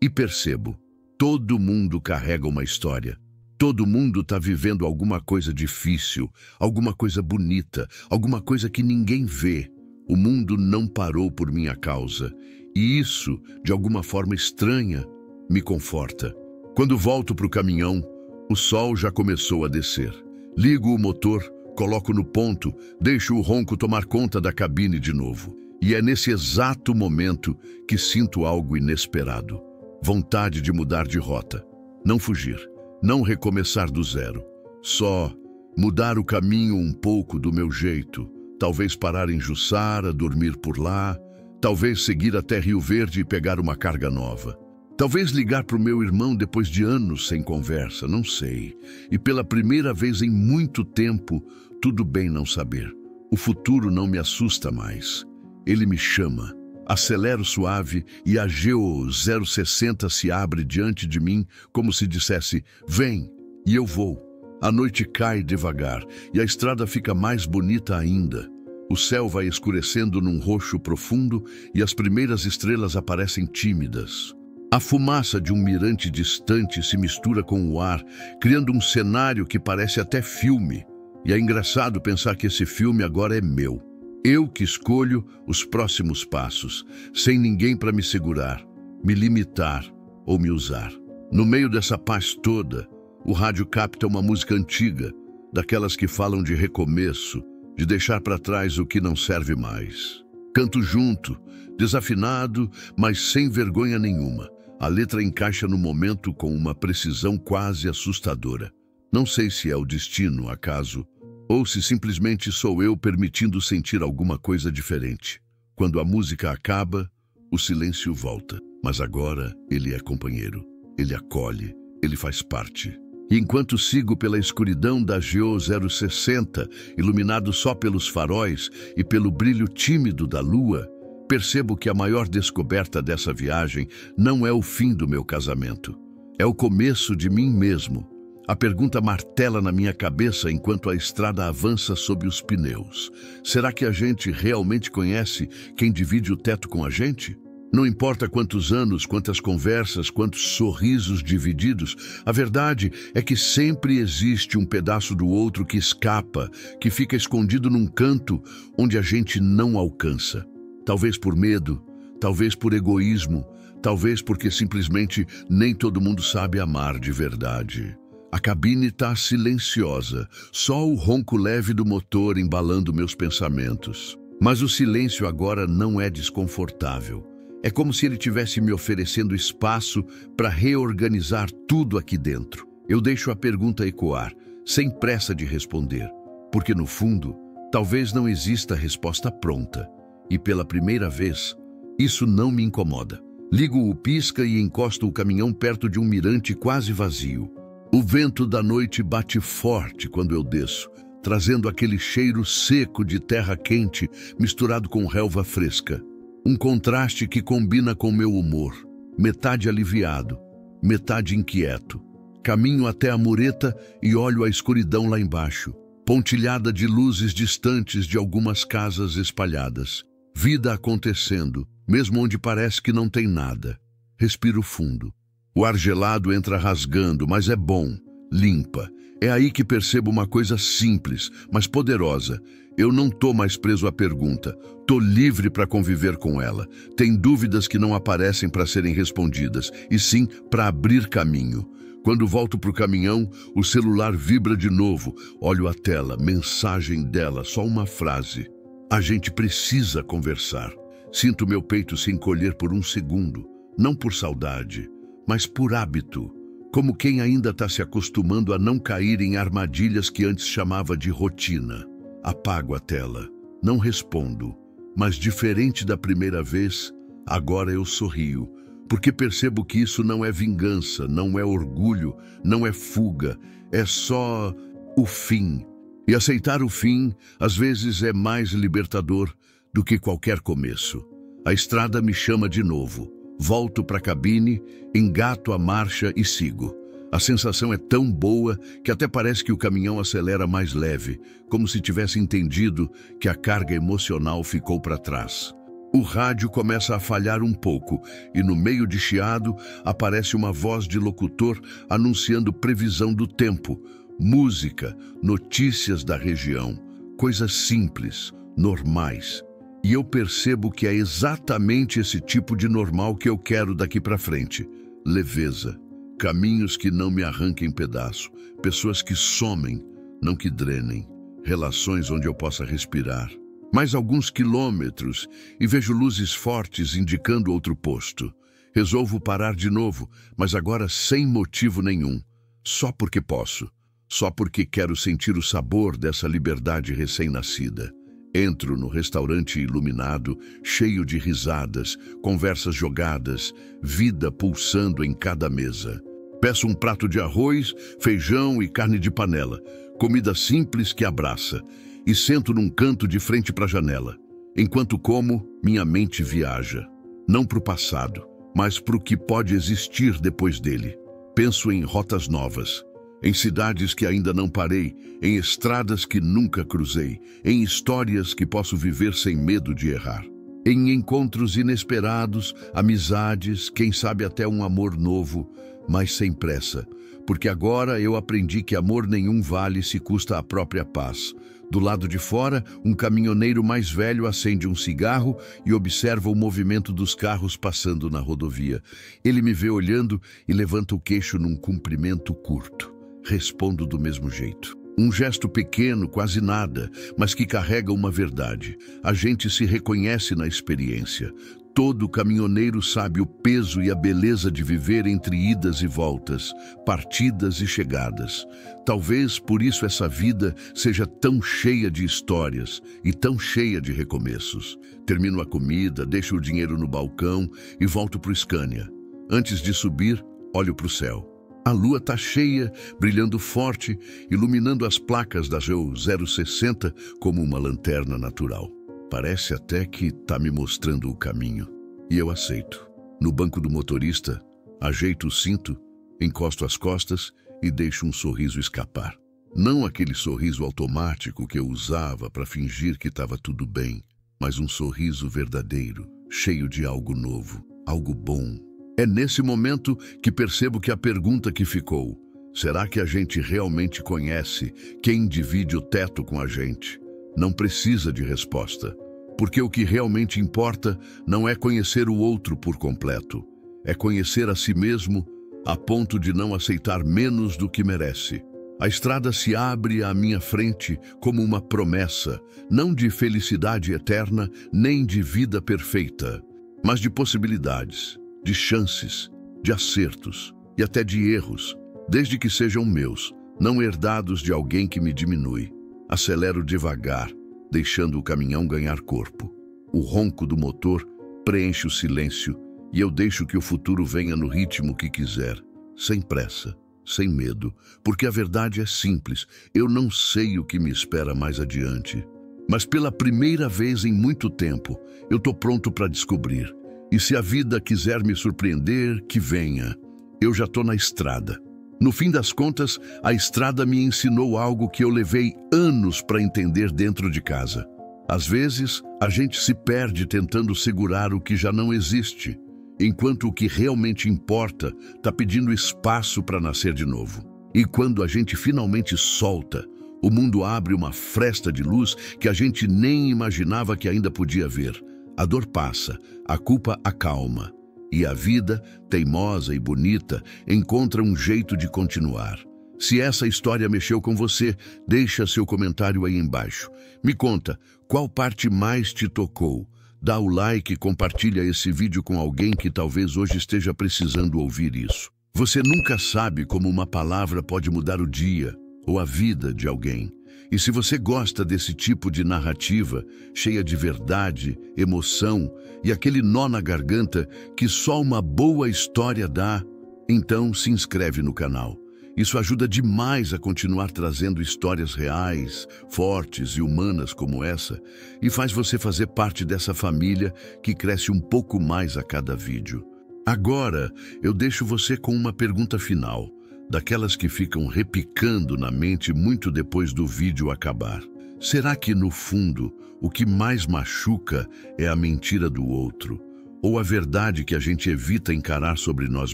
E percebo, todo mundo carrega uma história. Todo mundo está vivendo alguma coisa difícil, alguma coisa bonita, alguma coisa que ninguém vê. O mundo não parou por minha causa. E isso, de alguma forma estranha, me conforta. Quando volto para o caminhão, o sol já começou a descer. Ligo o motor, coloco no ponto, deixo o ronco tomar conta da cabine de novo. E é nesse exato momento que sinto algo inesperado. Vontade de mudar de rota. Não fugir, não recomeçar do zero. Só mudar o caminho um pouco do meu jeito. Talvez parar em Jussara, dormir por lá. Talvez seguir até Rio Verde e pegar uma carga nova. Talvez ligar para o meu irmão depois de anos sem conversa, não sei. E pela primeira vez em muito tempo, tudo bem não saber. O futuro não me assusta mais. Ele me chama. Acelero suave e a Geo 060 se abre diante de mim como se dissesse, vem, e eu vou. A noite cai devagar e a estrada fica mais bonita ainda. O céu vai escurecendo num roxo profundo e as primeiras estrelas aparecem tímidas. A fumaça de um mirante distante se mistura com o ar, criando um cenário que parece até filme. E é engraçado pensar que esse filme agora é meu. Eu que escolho os próximos passos, sem ninguém para me segurar, me limitar ou me usar. No meio dessa paz toda, o rádio capta uma música antiga, daquelas que falam de recomeço, de deixar para trás o que não serve mais. Canto junto, desafinado, mas sem vergonha nenhuma. A letra encaixa no momento com uma precisão quase assustadora. Não sei se é o destino, acaso, ou se simplesmente sou eu permitindo sentir alguma coisa diferente. Quando a música acaba, o silêncio volta. Mas agora ele é companheiro. Ele acolhe, ele faz parte. E enquanto sigo pela escuridão da Geo 060, iluminado só pelos faróis e pelo brilho tímido da lua, percebo que a maior descoberta dessa viagem não é o fim do meu casamento. É o começo de mim mesmo. A pergunta martela na minha cabeça enquanto a estrada avança sob os pneus. Será que a gente realmente conhece quem divide o teto com a gente? Não importa quantos anos, quantas conversas, quantos sorrisos divididos, a verdade é que sempre existe um pedaço do outro que escapa, que fica escondido num canto onde a gente não alcança. Talvez por medo, talvez por egoísmo, talvez porque simplesmente nem todo mundo sabe amar de verdade. A cabine está silenciosa, só o ronco leve do motor embalando meus pensamentos. Mas o silêncio agora não é desconfortável. É como se ele tivesse me oferecendo espaço para reorganizar tudo aqui dentro. Eu deixo a pergunta ecoar, sem pressa de responder, porque no fundo, talvez não exista resposta pronta. E pela primeira vez, isso não me incomoda. Ligo o pisca e encosto o caminhão perto de um mirante quase vazio. O vento da noite bate forte quando eu desço, trazendo aquele cheiro seco de terra quente misturado com relva fresca. Um contraste que combina com meu humor, metade aliviado, metade inquieto. Caminho até a mureta e olho a escuridão lá embaixo, pontilhada de luzes distantes de algumas casas espalhadas. Vida acontecendo, mesmo onde parece que não tem nada. Respiro fundo. O ar gelado entra rasgando, mas é bom, limpa. É aí que percebo uma coisa simples, mas poderosa. Eu não tô mais preso à pergunta. Tô livre para conviver com ela. Tem dúvidas que não aparecem para serem respondidas, e sim para abrir caminho. Quando volto pro caminhão, o celular vibra de novo. Olho a tela, mensagem dela, só uma frase. A gente precisa conversar. Sinto meu peito se encolher por um segundo. Não por saudade, mas por hábito. Como quem ainda está se acostumando a não cair em armadilhas que antes chamava de rotina. Apago a tela. Não respondo. Mas diferente da primeira vez, agora eu sorrio. Porque percebo que isso não é vingança, não é orgulho, não é fuga. É só o fim. E aceitar o fim, às vezes, é mais libertador do que qualquer começo. A estrada me chama de novo. Volto para a cabine, engato a marcha e sigo. A sensação é tão boa que até parece que o caminhão acelera mais leve, como se tivesse entendido que a carga emocional ficou para trás. O rádio começa a falhar um pouco e no meio de chiado aparece uma voz de locutor anunciando previsão do tempo, música, notícias da região, coisas simples, normais. E eu percebo que é exatamente esse tipo de normal que eu quero daqui para frente. Leveza, caminhos que não me arranquem pedaço, pessoas que somem, não que drenem, relações onde eu possa respirar. Mais alguns quilômetros e vejo luzes fortes indicando outro posto. Resolvo parar de novo, mas agora sem motivo nenhum, só porque posso, só porque quero sentir o sabor dessa liberdade recém-nascida. Entro no restaurante iluminado, cheio de risadas, conversas jogadas, vida pulsando em cada mesa. Peço um prato de arroz, feijão e carne de panela, comida simples que abraça, e sento num canto de frente para a janela. Enquanto como, minha mente viaja. Não para o passado, mas para o que pode existir depois dele. Penso em rotas novas, em cidades que ainda não parei, em estradas que nunca cruzei, em histórias que posso viver sem medo de errar. Em encontros inesperados, amizades, quem sabe até um amor novo, mas sem pressa. Porque agora eu aprendi que amor nenhum vale se custa a própria paz. Do lado de fora, um caminhoneiro mais velho acende um cigarro e observa o movimento dos carros passando na rodovia. Ele me vê olhando e levanta o queixo num cumprimento curto. Respondo do mesmo jeito. Um gesto pequeno, quase nada, mas que carrega uma verdade. A gente se reconhece na experiência. Todo caminhoneiro sabe o peso e a beleza de viver entre idas e voltas, partidas e chegadas. Talvez por isso essa vida seja tão cheia de histórias e tão cheia de recomeços. Termino a comida, deixo o dinheiro no balcão e volto para o Scania. Antes de subir, olho para o céu. A lua está cheia, brilhando forte, iluminando as placas da GU 060 como uma lanterna natural. Parece até que está me mostrando o caminho. E eu aceito. No banco do motorista, ajeito o cinto, encosto as costas e deixo um sorriso escapar. Não aquele sorriso automático que eu usava para fingir que estava tudo bem, mas um sorriso verdadeiro, cheio de algo novo, algo bom. É nesse momento que percebo que a pergunta que ficou, será que a gente realmente conhece quem divide o teto com a gente? Não precisa de resposta, porque o que realmente importa não é conhecer o outro por completo, é conhecer a si mesmo a ponto de não aceitar menos do que merece. A estrada se abre à minha frente como uma promessa, não de felicidade eterna, nem de vida perfeita, mas de possibilidades, de chances, de acertos e até de erros, desde que sejam meus, não herdados de alguém que me diminui. Acelero devagar, deixando o caminhão ganhar corpo. O ronco do motor preenche o silêncio e eu deixo que o futuro venha no ritmo que quiser, sem pressa, sem medo, porque a verdade é simples, eu não sei o que me espera mais adiante. Mas pela primeira vez em muito tempo, eu estou pronto para descobrir. E se a vida quiser me surpreender, que venha. Eu já estou na estrada. No fim das contas, a estrada me ensinou algo que eu levei anos para entender dentro de casa. Às vezes, a gente se perde tentando segurar o que já não existe, enquanto o que realmente importa está pedindo espaço para nascer de novo. E quando a gente finalmente solta, o mundo abre uma fresta de luz que a gente nem imaginava que ainda podia ver. A dor passa, a culpa acalma. E a vida, teimosa e bonita, encontra um jeito de continuar. Se essa história mexeu com você, deixa seu comentário aí embaixo. Me conta, qual parte mais te tocou? Dá o like e compartilha esse vídeo com alguém que talvez hoje esteja precisando ouvir isso. Você nunca sabe como uma palavra pode mudar o dia ou a vida de alguém. E se você gosta desse tipo de narrativa, cheia de verdade, emoção e aquele nó na garganta que só uma boa história dá, então se inscreve no canal. Isso ajuda demais a continuar trazendo histórias reais, fortes e humanas como essa, e faz você fazer parte dessa família que cresce um pouco mais a cada vídeo. Agora, eu deixo você com uma pergunta final, daquelas que ficam repicando na mente muito depois do vídeo acabar. Será que, no fundo, o que mais machuca é a mentira do outro, ou a verdade que a gente evita encarar sobre nós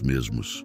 mesmos?